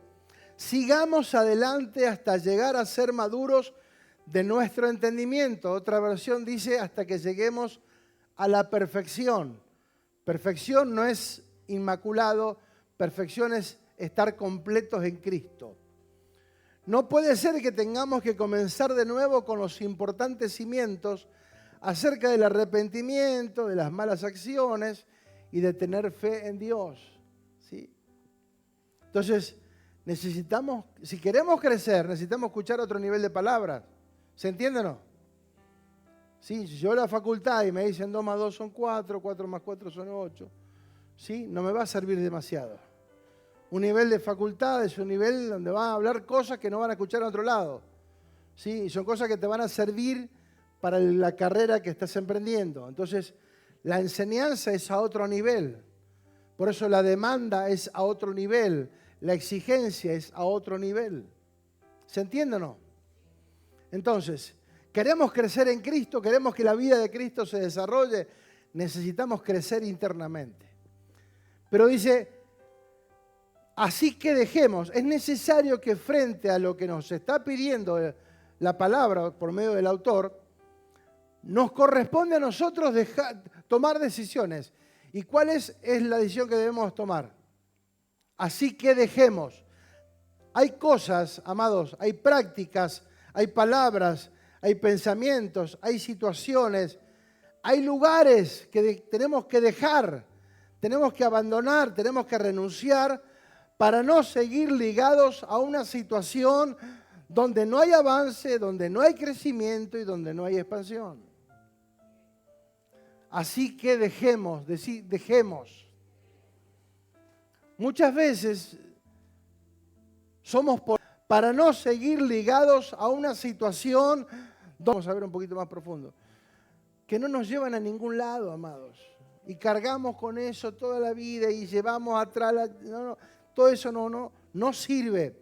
S1: sigamos adelante hasta llegar a ser maduros de nuestro entendimiento. Otra versión dice hasta que lleguemos a la perfección. Perfección no es inmaculado, perfección es estar completos en Cristo. No puede ser que tengamos que comenzar de nuevo con los importantes cimientos acerca del arrepentimiento, de las malas acciones y de tener fe en Dios. ¿Sí? Entonces, necesitamos, si queremos crecer, necesitamos escuchar otro nivel de palabras. ¿Se entiende o no? Sí, si yo la facultad y me dicen 2 más 2 son 4, 4 más 4 son 8, ¿sí? No me va a servir demasiado. Un nivel de facultad es un nivel donde van a hablar cosas que no van a escuchar en otro lado. ¿Sí? Y son cosas que te van a servir para la carrera que estás emprendiendo. Entonces, la enseñanza es a otro nivel. Por eso la demanda es a otro nivel. La exigencia es a otro nivel. ¿Se entiende o no? Entonces, queremos crecer en Cristo, queremos que la vida de Cristo se desarrolle, necesitamos crecer internamente. Pero dice, así que dejemos, es necesario que frente a lo que nos está pidiendo la palabra por medio del autor, nos corresponde a nosotros tomar decisiones. ¿Y cuál es la decisión que debemos tomar? Así que dejemos. Hay cosas, amados, hay prácticas, hay palabras, hay pensamientos, hay situaciones, hay lugares que tenemos que dejar, tenemos que abandonar, tenemos que renunciar para no seguir ligados a una situación donde no hay avance, donde no hay crecimiento y donde no hay expansión. Así que dejemos. Muchas veces somos para no seguir ligados a una situación, vamos a ver un poquito más profundo, que no nos llevan a ningún lado, amados. Y cargamos con eso toda la vida y llevamos atrás, todo eso no sirve.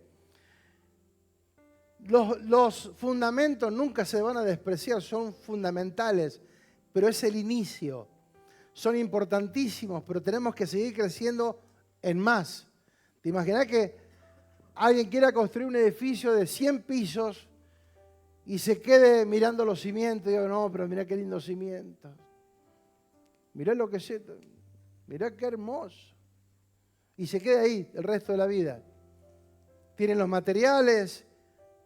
S1: Los fundamentos nunca se van a despreciar, son fundamentales, pero es el inicio. Son importantísimos, pero tenemos que seguir creciendo en más. ¿Te imaginas que alguien quiera construir un edificio de 100 pisos y se quede mirando los cimientos? Y digo, no, pero mirá qué lindo cimiento. Mirá lo que es esto. Mirá qué hermoso. Y se queda ahí el resto de la vida. Tiene los materiales,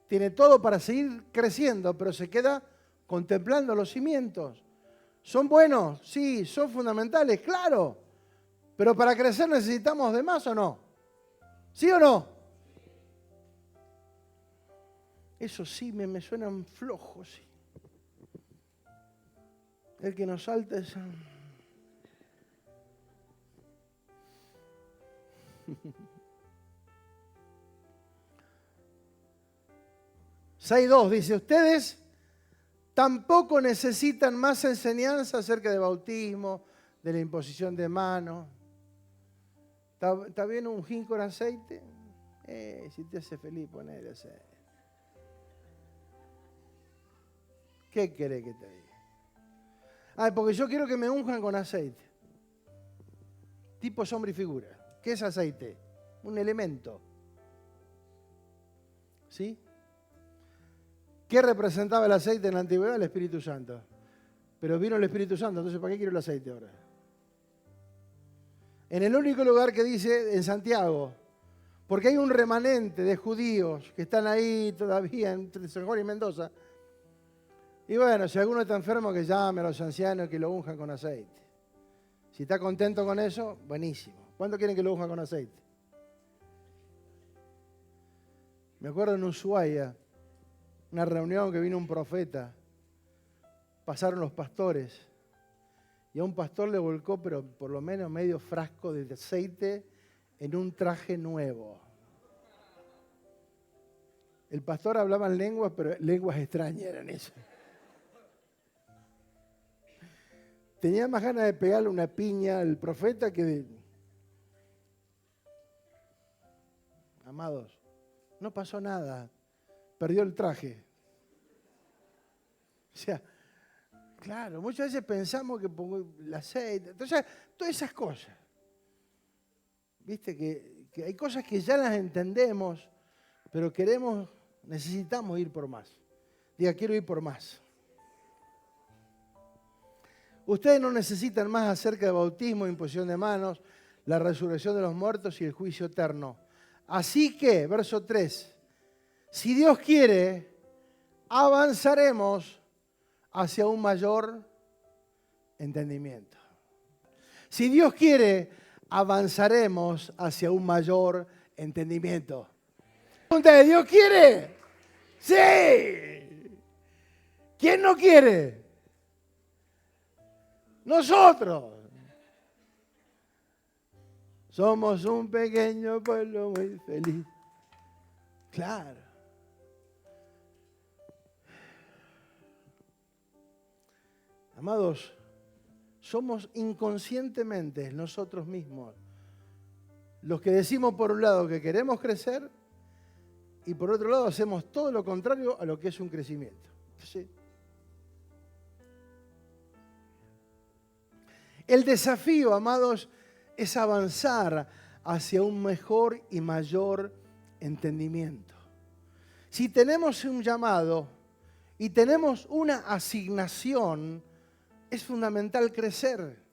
S1: tiene todo para seguir creciendo, pero se queda contemplando los cimientos. ¿Son buenos? Sí. ¿Son fundamentales? Claro. Pero para crecer necesitamos de más ¿o no? ¿Sí o no? Eso sí, me suenan flojos. Sí. El que nos salta es... 6.2 dice, ustedes tampoco necesitan más enseñanza acerca de bautismo, de la imposición de manos. ¿Está bien un jín con aceite? Si te hace feliz, ponele aceite. ¿Qué querés que te diga? Porque yo quiero que me unjan con aceite. Tipo, sombra y figura. ¿Qué es aceite? Un elemento. ¿Sí? ¿Qué representaba el aceite en la antigüedad? El Espíritu Santo. Pero vino el Espíritu Santo, entonces ¿para qué quiero el aceite ahora? En el único lugar que dice, en Santiago, porque hay un remanente de judíos que están ahí todavía entre San Juan y Mendoza. Y bueno, si alguno está enfermo, que llame a los ancianos que lo unjan con aceite. Si está contento con eso, buenísimo. ¿Cuánto quieren que lo unjan con aceite? Me acuerdo en Ushuaia, una reunión que vino un profeta. Pasaron los pastores. Y a un pastor le volcó, pero por lo menos medio frasco de aceite en un traje nuevo. El pastor hablaba en lenguas, pero lenguas extrañas eran esas. Tenía más ganas de pegarle una piña al profeta que de... Amados, no pasó nada. Perdió el traje. O sea, claro, muchas veces pensamos que pongo el aceite. Entonces, todas esas cosas. Viste que hay cosas que ya las entendemos, pero necesitamos ir por más. Diga, quiero ir por más. Ustedes no necesitan más acerca de bautismo, imposición de manos, la resurrección de los muertos y el juicio eterno. Así que, verso 3, si Dios quiere, avanzaremos hacia un mayor entendimiento. Si Dios quiere, avanzaremos hacia un mayor entendimiento. ¿Dios quiere? Sí. ¿Quién no quiere? Nosotros. Somos un pequeño pueblo muy feliz. Claro. Amados, somos inconscientemente nosotros mismos los que decimos por un lado que queremos crecer y por otro lado hacemos todo lo contrario a lo que es un crecimiento. ¿Sí? El desafío, amados, es avanzar hacia un mejor y mayor entendimiento. Si tenemos un llamado y tenemos una asignación, es fundamental crecer.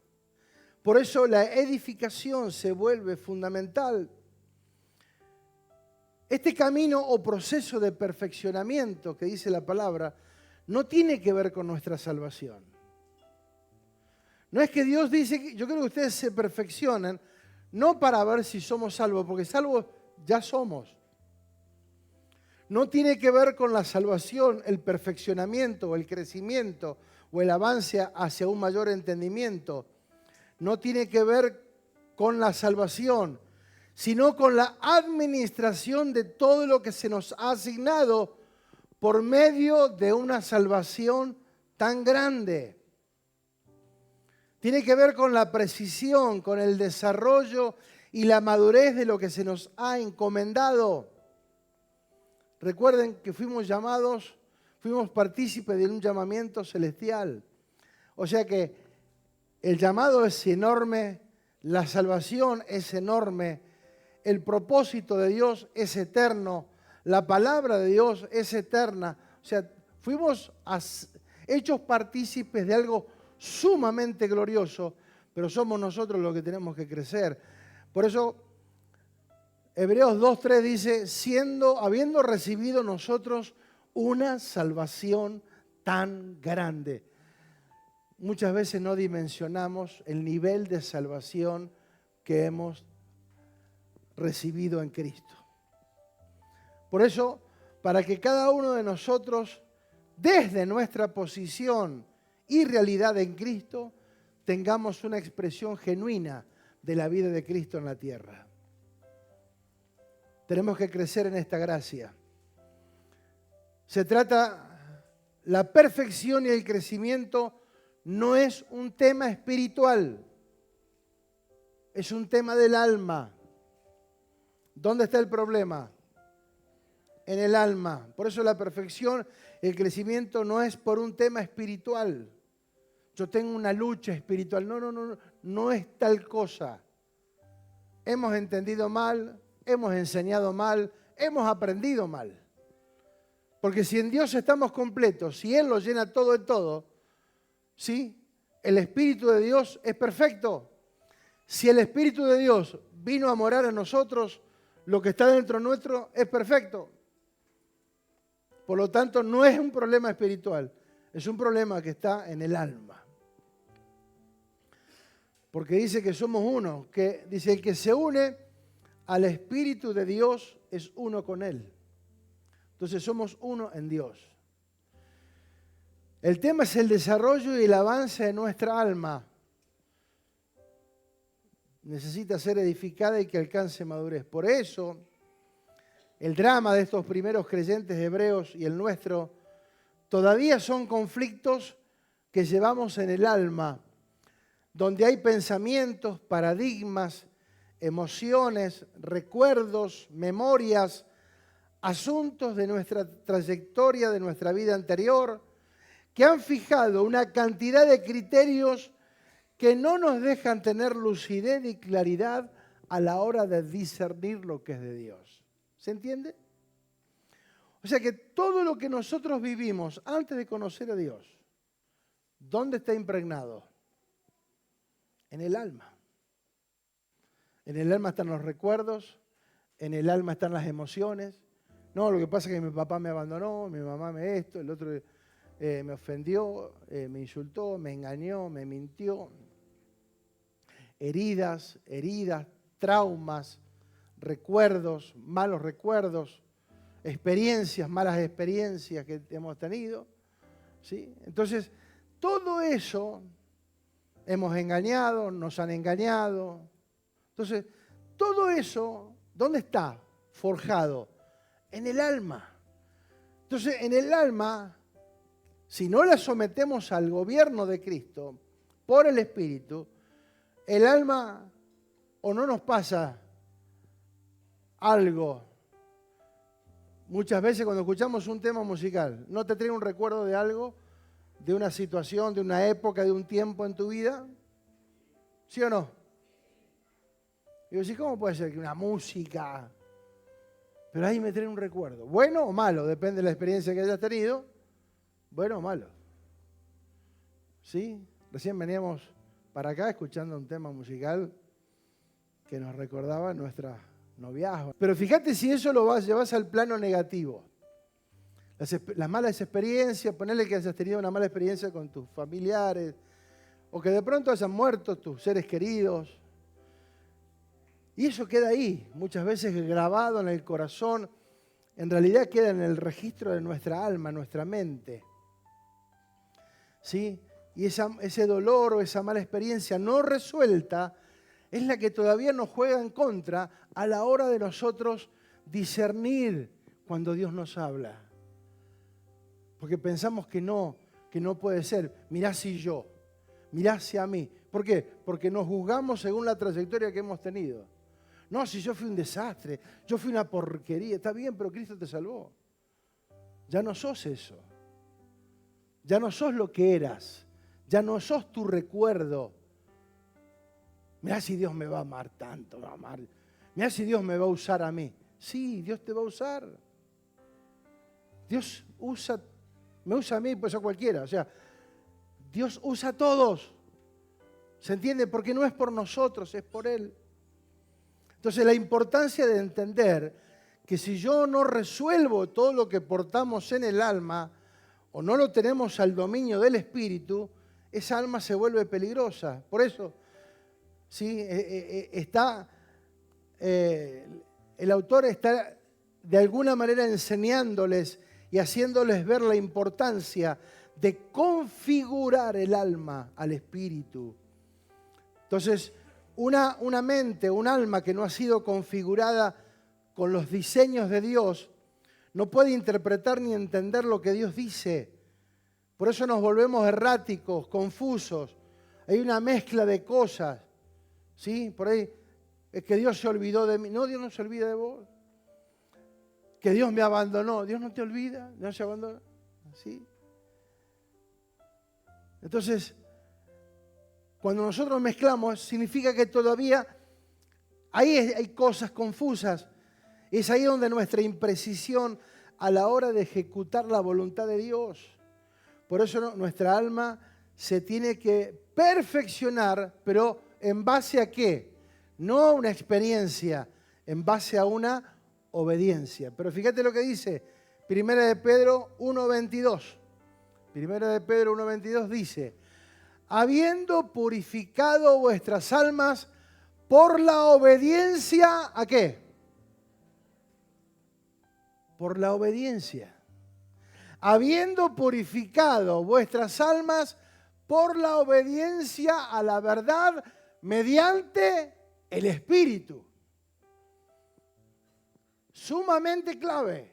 S1: Por eso la edificación se vuelve fundamental. Este camino o proceso de perfeccionamiento que dice la palabra no tiene que ver con nuestra salvación. No es que Dios dice, yo creo que ustedes se perfeccionan, no para ver si somos salvos, porque salvos ya somos. No tiene que ver con la salvación, el perfeccionamiento o el crecimiento o el avance hacia un mayor entendimiento. No tiene que ver con la salvación, sino con la administración de todo lo que se nos ha asignado por medio de una salvación tan grande. Tiene que ver con la precisión, con el desarrollo y la madurez de lo que se nos ha encomendado. Recuerden que fuimos partícipes de un llamamiento celestial. O sea que el llamado es enorme, la salvación es enorme, el propósito de Dios es eterno, la palabra de Dios es eterna. O sea, fuimos hechos partícipes de algo sumamente glorioso, pero somos nosotros los que tenemos que crecer. Por eso Hebreos 2:3 dice, habiendo recibido nosotros una salvación tan grande. Muchas veces no dimensionamos el nivel de salvación que hemos recibido en Cristo. Por eso, para que cada uno de nosotros, desde nuestra posición y realidad en Cristo, tengamos una expresión genuina de la vida de Cristo en la tierra. Tenemos que crecer en esta gracia. Se trata, la perfección y el crecimiento no es un tema espiritual, es un tema del alma. ¿Dónde está el problema? En el alma. Por eso la perfección, el crecimiento no es por un tema espiritual. Yo tengo una lucha espiritual. No es tal cosa. hemos entendido mal, hemos enseñado mal, hemos aprendido mal. Porque si en Dios estamos completos, si Él lo llena todo en todo, ¿sí? El Espíritu de Dios es perfecto. Si el Espíritu de Dios vino a morar en nosotros, lo que está dentro nuestro es perfecto. Por lo tanto, no es un problema espiritual, es un problema que está en el alma. Porque dice que somos uno, que dice el que se une al Espíritu de Dios es uno con Él. Entonces somos uno en Dios. El tema es el desarrollo y el avance de nuestra alma. Necesita ser edificada y que alcance madurez. Por eso, el drama de estos primeros creyentes hebreos y el nuestro todavía son conflictos que llevamos en el alma, donde hay pensamientos, paradigmas, emociones, recuerdos, memorias, asuntos de nuestra trayectoria, de nuestra vida anterior, que han fijado una cantidad de criterios que no nos dejan tener lucidez y claridad a la hora de discernir lo que es de Dios. ¿Se entiende? O sea que todo lo que nosotros vivimos antes de conocer a Dios, ¿dónde está impregnado? En el alma. En el alma están los recuerdos, en el alma están las emociones. No, lo que pasa es que mi papá me abandonó, mi mamá me esto, el otro me ofendió, me insultó, me engañó, me mintió. Heridas, traumas, recuerdos, malos recuerdos, experiencias, malas experiencias que hemos tenido. ¿Sí? Entonces, todo eso hemos engañado, nos han engañado. Entonces, todo eso, ¿dónde está forjado? En el alma. Entonces, en el alma, si no la sometemos al gobierno de Cristo por el Espíritu, el alma o no nos pasa algo. Muchas veces cuando escuchamos un tema musical, ¿no te trae un recuerdo de algo? ¿De una situación, de una época, de un tiempo en tu vida? ¿Sí o no? Y yo, ¿cómo puede ser que una música? Pero ahí me trae un recuerdo. ¿Bueno o malo? Depende de la experiencia que hayas tenido. ¿Bueno o malo? ¿Sí? Recién veníamos para acá escuchando un tema musical que nos recordaba nuestra noviazgo. Pero fíjate si eso lo llevas al plano negativo. Las malas experiencias, ponerle que hayas tenido una mala experiencia con tus familiares, o que de pronto hayan muerto tus seres queridos. Y eso queda ahí, muchas veces grabado en el corazón, en realidad queda en el registro de nuestra alma, nuestra mente. ¿Sí? Y ese dolor o esa mala experiencia no resuelta es la que todavía nos juega en contra a la hora de nosotros discernir cuando Dios nos habla. Porque pensamos que no puede ser. Mirá si yo, mirá si a mí. ¿Por qué? Porque nos juzgamos según la trayectoria que hemos tenido. No, si yo fui un desastre, yo fui una porquería. Está bien, pero Cristo te salvó. Ya no sos eso. Ya no sos lo que eras. Ya no sos tu recuerdo. Mirá si Dios me va a amar tanto, me va a amar. Mirá si Dios me va a usar a mí. Sí, Dios te va a usar. Dios me usa a mí, pues a cualquiera. O sea, Dios usa a todos. ¿Se entiende? Porque no es por nosotros, es por Él. Entonces la importancia de entender que si yo no resuelvo todo lo que portamos en el alma o no lo tenemos al dominio del Espíritu, esa alma se vuelve peligrosa. Por eso, ¿sí? El autor está de alguna manera enseñándoles y haciéndoles ver la importancia de configurar el alma al Espíritu. Entonces, una mente, un alma que no ha sido configurada con los diseños de Dios, no puede interpretar ni entender lo que Dios dice. Por eso nos volvemos erráticos, confusos. Hay una mezcla de cosas. ¿Sí? Por ahí es que Dios se olvidó de mí. No, Dios no se olvida de vos. Que Dios me abandonó. Dios no te olvida, Dios no se abandona. ¿Sí? Entonces, cuando nosotros mezclamos, significa que todavía Ahí hay cosas confusas. Es ahí donde nuestra imprecisión a la hora de ejecutar la voluntad de Dios. Por eso nuestra alma se tiene que perfeccionar, pero ¿en base a qué? No a una experiencia, en base a una obediencia. Pero fíjate lo que dice 1 de Pedro 1:22. 1 de Pedro 1:22 dice, habiendo purificado vuestras almas por la obediencia, ¿a qué? Por la obediencia. Habiendo purificado vuestras almas por la obediencia a la verdad mediante el Espíritu. Sumamente clave,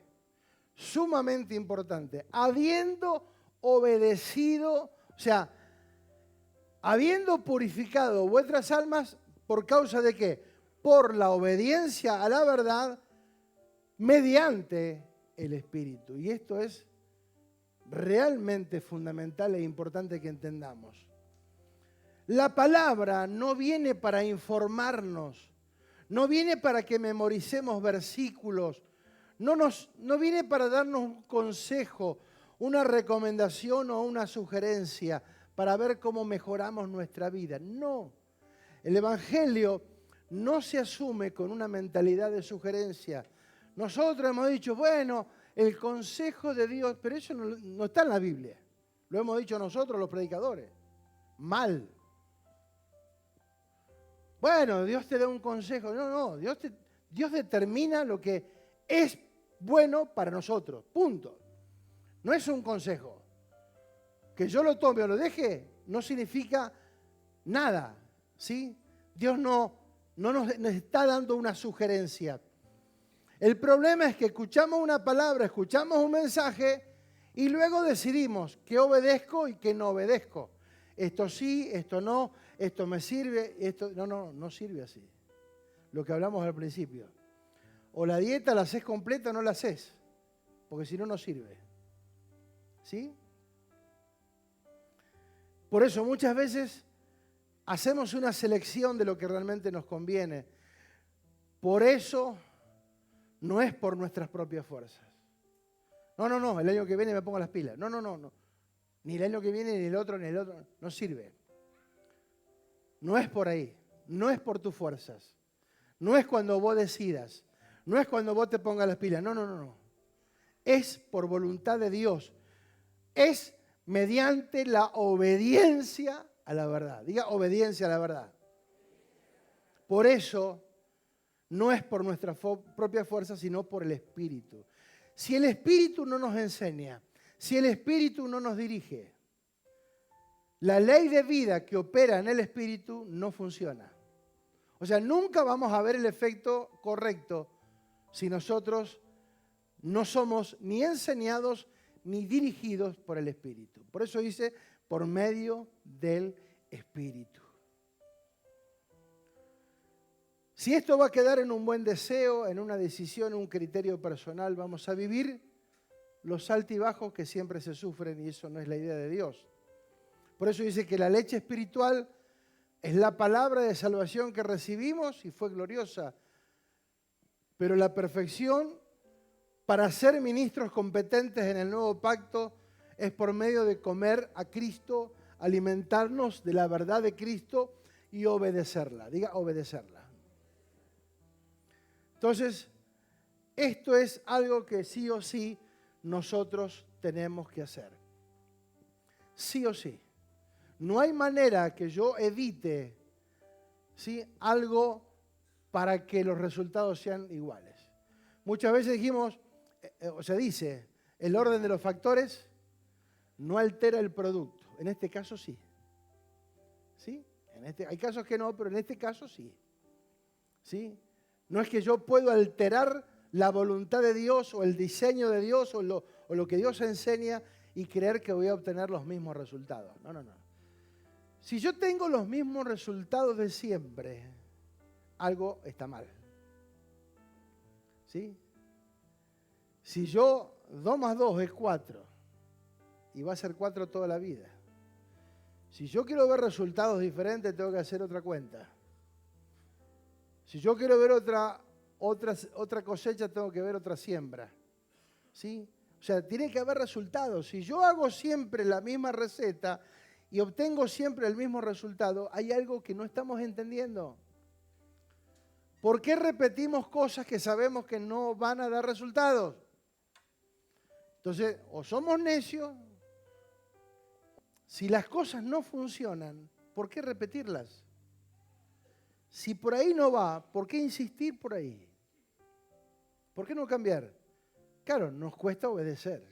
S1: sumamente importante. Habiendo obedecido, o sea, habiendo purificado vuestras almas, ¿por causa de qué? Por la obediencia a la verdad mediante el Espíritu. Y esto es realmente fundamental e importante que entendamos. La palabra no viene para informarnos, no viene para que memoricemos versículos, no viene para darnos un consejo, una recomendación o una sugerencia para ver cómo mejoramos nuestra vida. No, el Evangelio no se asume con una mentalidad de sugerencia. Nosotros hemos dicho, bueno, el consejo de Dios, pero eso no está en la Biblia. Lo hemos dicho nosotros los predicadores. Mal. Bueno, Dios te da un consejo. No, Dios determina lo que es bueno para nosotros. Punto. No es un consejo. Que yo lo tome o lo deje no significa nada. ¿Sí? Dios no nos está dando una sugerencia. El problema es que escuchamos una palabra, escuchamos un mensaje y luego decidimos qué obedezco y qué no obedezco. Esto sí, esto no, esto me sirve, esto no sirve así. Lo que hablamos al principio. O la dieta la haces completa o no la haces, porque si no, no sirve. ¿Sí? Por eso muchas veces hacemos una selección de lo que realmente nos conviene. Por eso no es por nuestras propias fuerzas. No, el año que viene me pongo las pilas. No. Ni el año que viene, ni el otro, no sirve. No es por ahí, no es por tus fuerzas. No es cuando vos decidas, no es cuando vos te pongas las pilas. No. Es por voluntad de Dios. Es mediante la obediencia a la verdad. Diga obediencia a la verdad. Por eso no es por nuestra propia fuerza, sino por el Espíritu. Si el Espíritu no nos enseña, si el Espíritu no nos dirige, la ley de vida que opera en el Espíritu no funciona. O sea, nunca vamos a ver el efecto correcto si nosotros no somos ni enseñados ni dirigidos por el Espíritu. Por eso dice, por medio del Espíritu. Si esto va a quedar en un buen deseo, en una decisión, en un criterio personal, vamos a vivir los altibajos que siempre se sufren y eso no es la idea de Dios. Por eso dice que la leche espiritual es la palabra de salvación que recibimos y fue gloriosa. Pero la perfección para ser ministros competentes en el nuevo pacto es por medio de comer a Cristo, alimentarnos de la verdad de Cristo y obedecerla. Diga obedecerla. Entonces, esto es algo que sí o sí nosotros tenemos que hacer. Sí o sí. No hay manera que yo evite, ¿sí?, algo para que los resultados sean iguales. Muchas veces dijimos, dice, el orden de los factores no altera el producto. En este caso sí. ¿Sí? Hay casos que no, pero en este caso sí. ¿Sí? No es que yo puedo alterar la voluntad de Dios o el diseño de Dios o lo que Dios enseña y creer que voy a obtener los mismos resultados. No. Si yo tengo los mismos resultados de siempre, algo está mal. ¿Sí? Si yo 2 más 2 es 4 y va a ser 4 toda la vida. Si yo quiero ver resultados diferentes, tengo que hacer otra cuenta. Si yo quiero ver otra cosecha, tengo que ver otra siembra. ¿Sí? O sea, tiene que haber resultados. Si yo hago siempre la misma receta y obtengo siempre el mismo resultado, hay algo que no estamos entendiendo. ¿Por qué repetimos cosas que sabemos que no van a dar resultados? Entonces, o somos necios, si las cosas no funcionan, ¿por qué repetirlas? Si por ahí no va, ¿por qué insistir por ahí? ¿Por qué no cambiar? Claro, nos cuesta obedecer,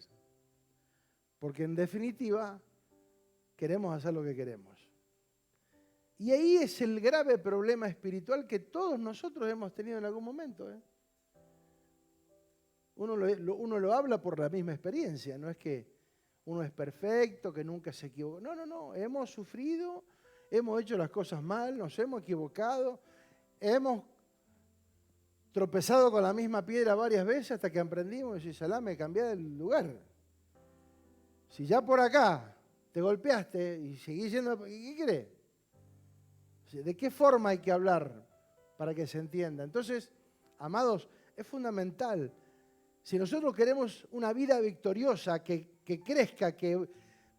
S1: porque en definitiva queremos hacer lo que queremos. Y ahí es el grave problema espiritual que todos nosotros hemos tenido en algún momento. Uno lo habla por la misma experiencia, no es que uno es perfecto, que nunca se equivoca. No, hemos sufrido, hemos hecho las cosas mal, nos hemos equivocado, hemos tropezado con la misma piedra varias veces hasta que aprendimos y decís, salame, cambiá el lugar. Si ya por acá te golpeaste y seguís yendo, ¿qué querés? ¿De qué forma hay que hablar para que se entienda? Entonces, amados, es fundamental. Si nosotros queremos una vida victoriosa, que crezca,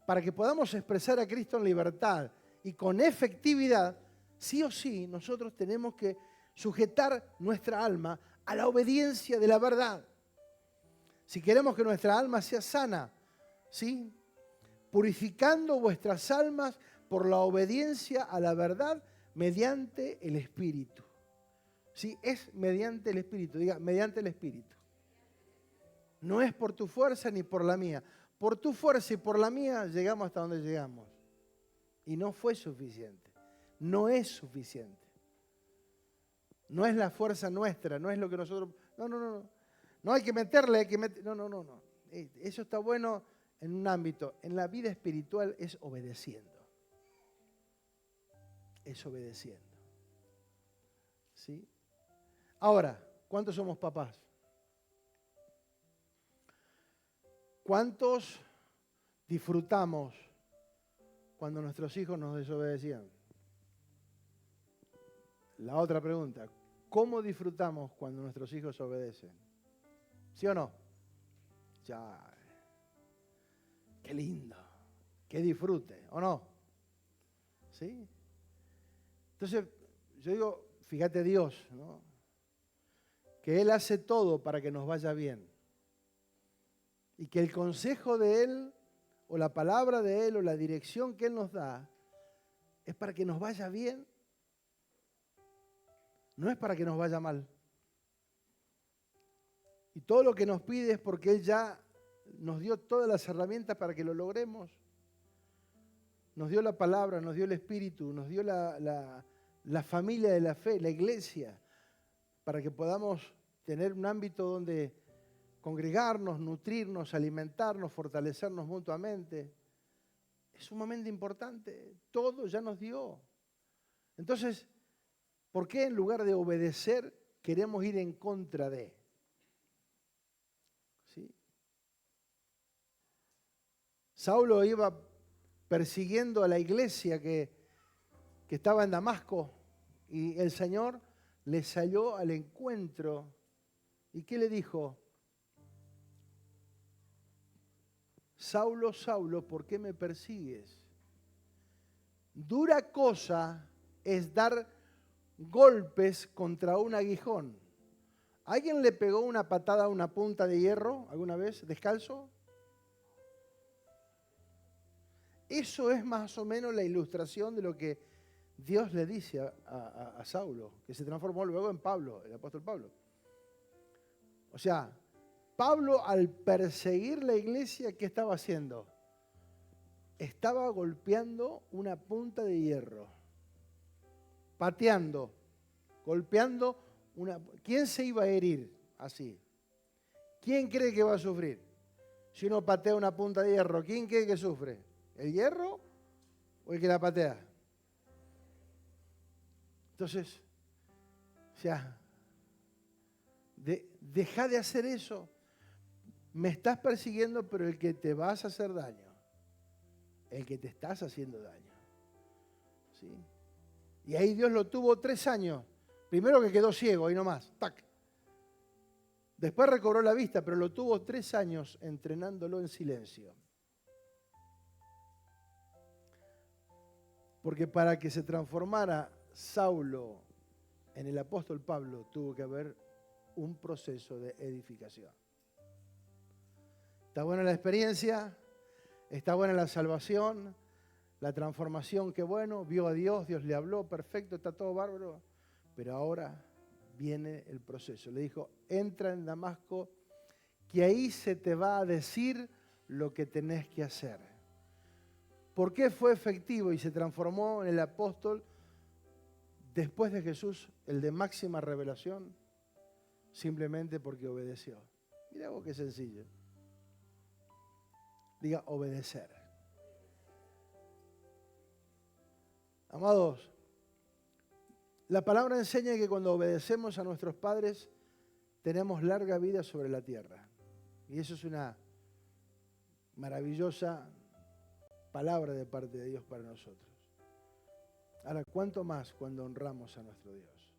S1: para que podamos expresar a Cristo en libertad y con efectividad, sí o sí nosotros tenemos que sujetar nuestra alma a la obediencia de la verdad. Si queremos que nuestra alma sea sana, ¿sí? Purificando vuestras almas por la obediencia a la verdad mediante el Espíritu. ¿Sí? Es mediante el Espíritu. Diga, mediante el Espíritu. No es por tu fuerza ni por la mía. Por tu fuerza y por la mía llegamos hasta donde llegamos. Y no fue suficiente. No es suficiente. No es la fuerza nuestra, no es lo que nosotros... No. No hay que meterle, No. Eso está bueno en un ámbito. En la vida espiritual es obedeciendo. Es obedeciendo. ¿Sí? Ahora, ¿cuántos somos papás? ¿Cuántos disfrutamos cuando nuestros hijos nos desobedecían? La otra pregunta, ¿cómo disfrutamos cuando nuestros hijos obedecen? ¿Sí o no? Ya, qué lindo, qué disfrute, ¿o no? ¿Sí? Entonces, yo digo, fíjate Dios, ¿no? Que Él hace todo para que nos vaya bien. Y que el consejo de Él, o la palabra de Él, o la dirección que Él nos da, es para que nos vaya bien. No es para que nos vaya mal. Y todo lo que nos pide es porque Él ya nos dio todas las herramientas para que lo logremos. Nos dio la palabra, nos dio el Espíritu, nos dio la familia de la fe, la iglesia, para que podamos tener un ámbito donde congregarnos, nutrirnos, alimentarnos, fortalecernos mutuamente. Es sumamente importante. Todo ya nos dio. Entonces, ¿por qué en lugar de obedecer queremos ir en contra de? ¿Sí? Saulo iba persiguiendo a la iglesia que estaba en Damasco y el Señor le salió al encuentro. ¿Y qué le dijo? Saulo, Saulo, ¿por qué me persigues? Dura cosa es dar golpes contra un aguijón. ¿Alguien le pegó una patada a una punta de hierro alguna vez, descalzo? Eso es más o menos la ilustración de lo que Dios le dice a Saulo, que se transformó luego en Pablo, el apóstol Pablo. O sea, Pablo al perseguir la iglesia, ¿qué estaba haciendo? Estaba golpeando una punta de hierro, pateando, golpeando una... ¿Quién se iba a herir así? ¿Quién cree que va a sufrir? Si uno patea una punta de hierro, ¿quién cree que sufre? ¿El hierro o el que la patea? Entonces, o sea, deja de hacer eso. Me estás persiguiendo, pero el que te vas a hacer daño, el que te estás haciendo daño. ¿Sí? Y ahí Dios lo tuvo 3 años Primero que quedó ciego, ahí nomás, tac. Después recobró la vista, pero lo tuvo 3 años entrenándolo en silencio. Porque para que se transformara Saulo en el apóstol Pablo, tuvo que haber un proceso de edificación. Está buena la experiencia, está buena la salvación, la transformación, qué bueno, vio a Dios, Dios le habló, perfecto, está todo bárbaro, pero ahora viene el proceso. Le dijo, entra en Damasco, que ahí se te va a decir lo que tenés que hacer. ¿Por qué fue efectivo y se transformó en el apóstol después de Jesús, el de máxima revelación? Simplemente porque obedeció. Mira vos qué sencillo. Diga, obedecer. Amados, la palabra enseña que cuando obedecemos a nuestros padres, tenemos larga vida sobre la tierra. Y eso es una maravillosa palabra de parte de Dios para nosotros. Ahora, ¿cuánto más cuando honramos a nuestro Dios?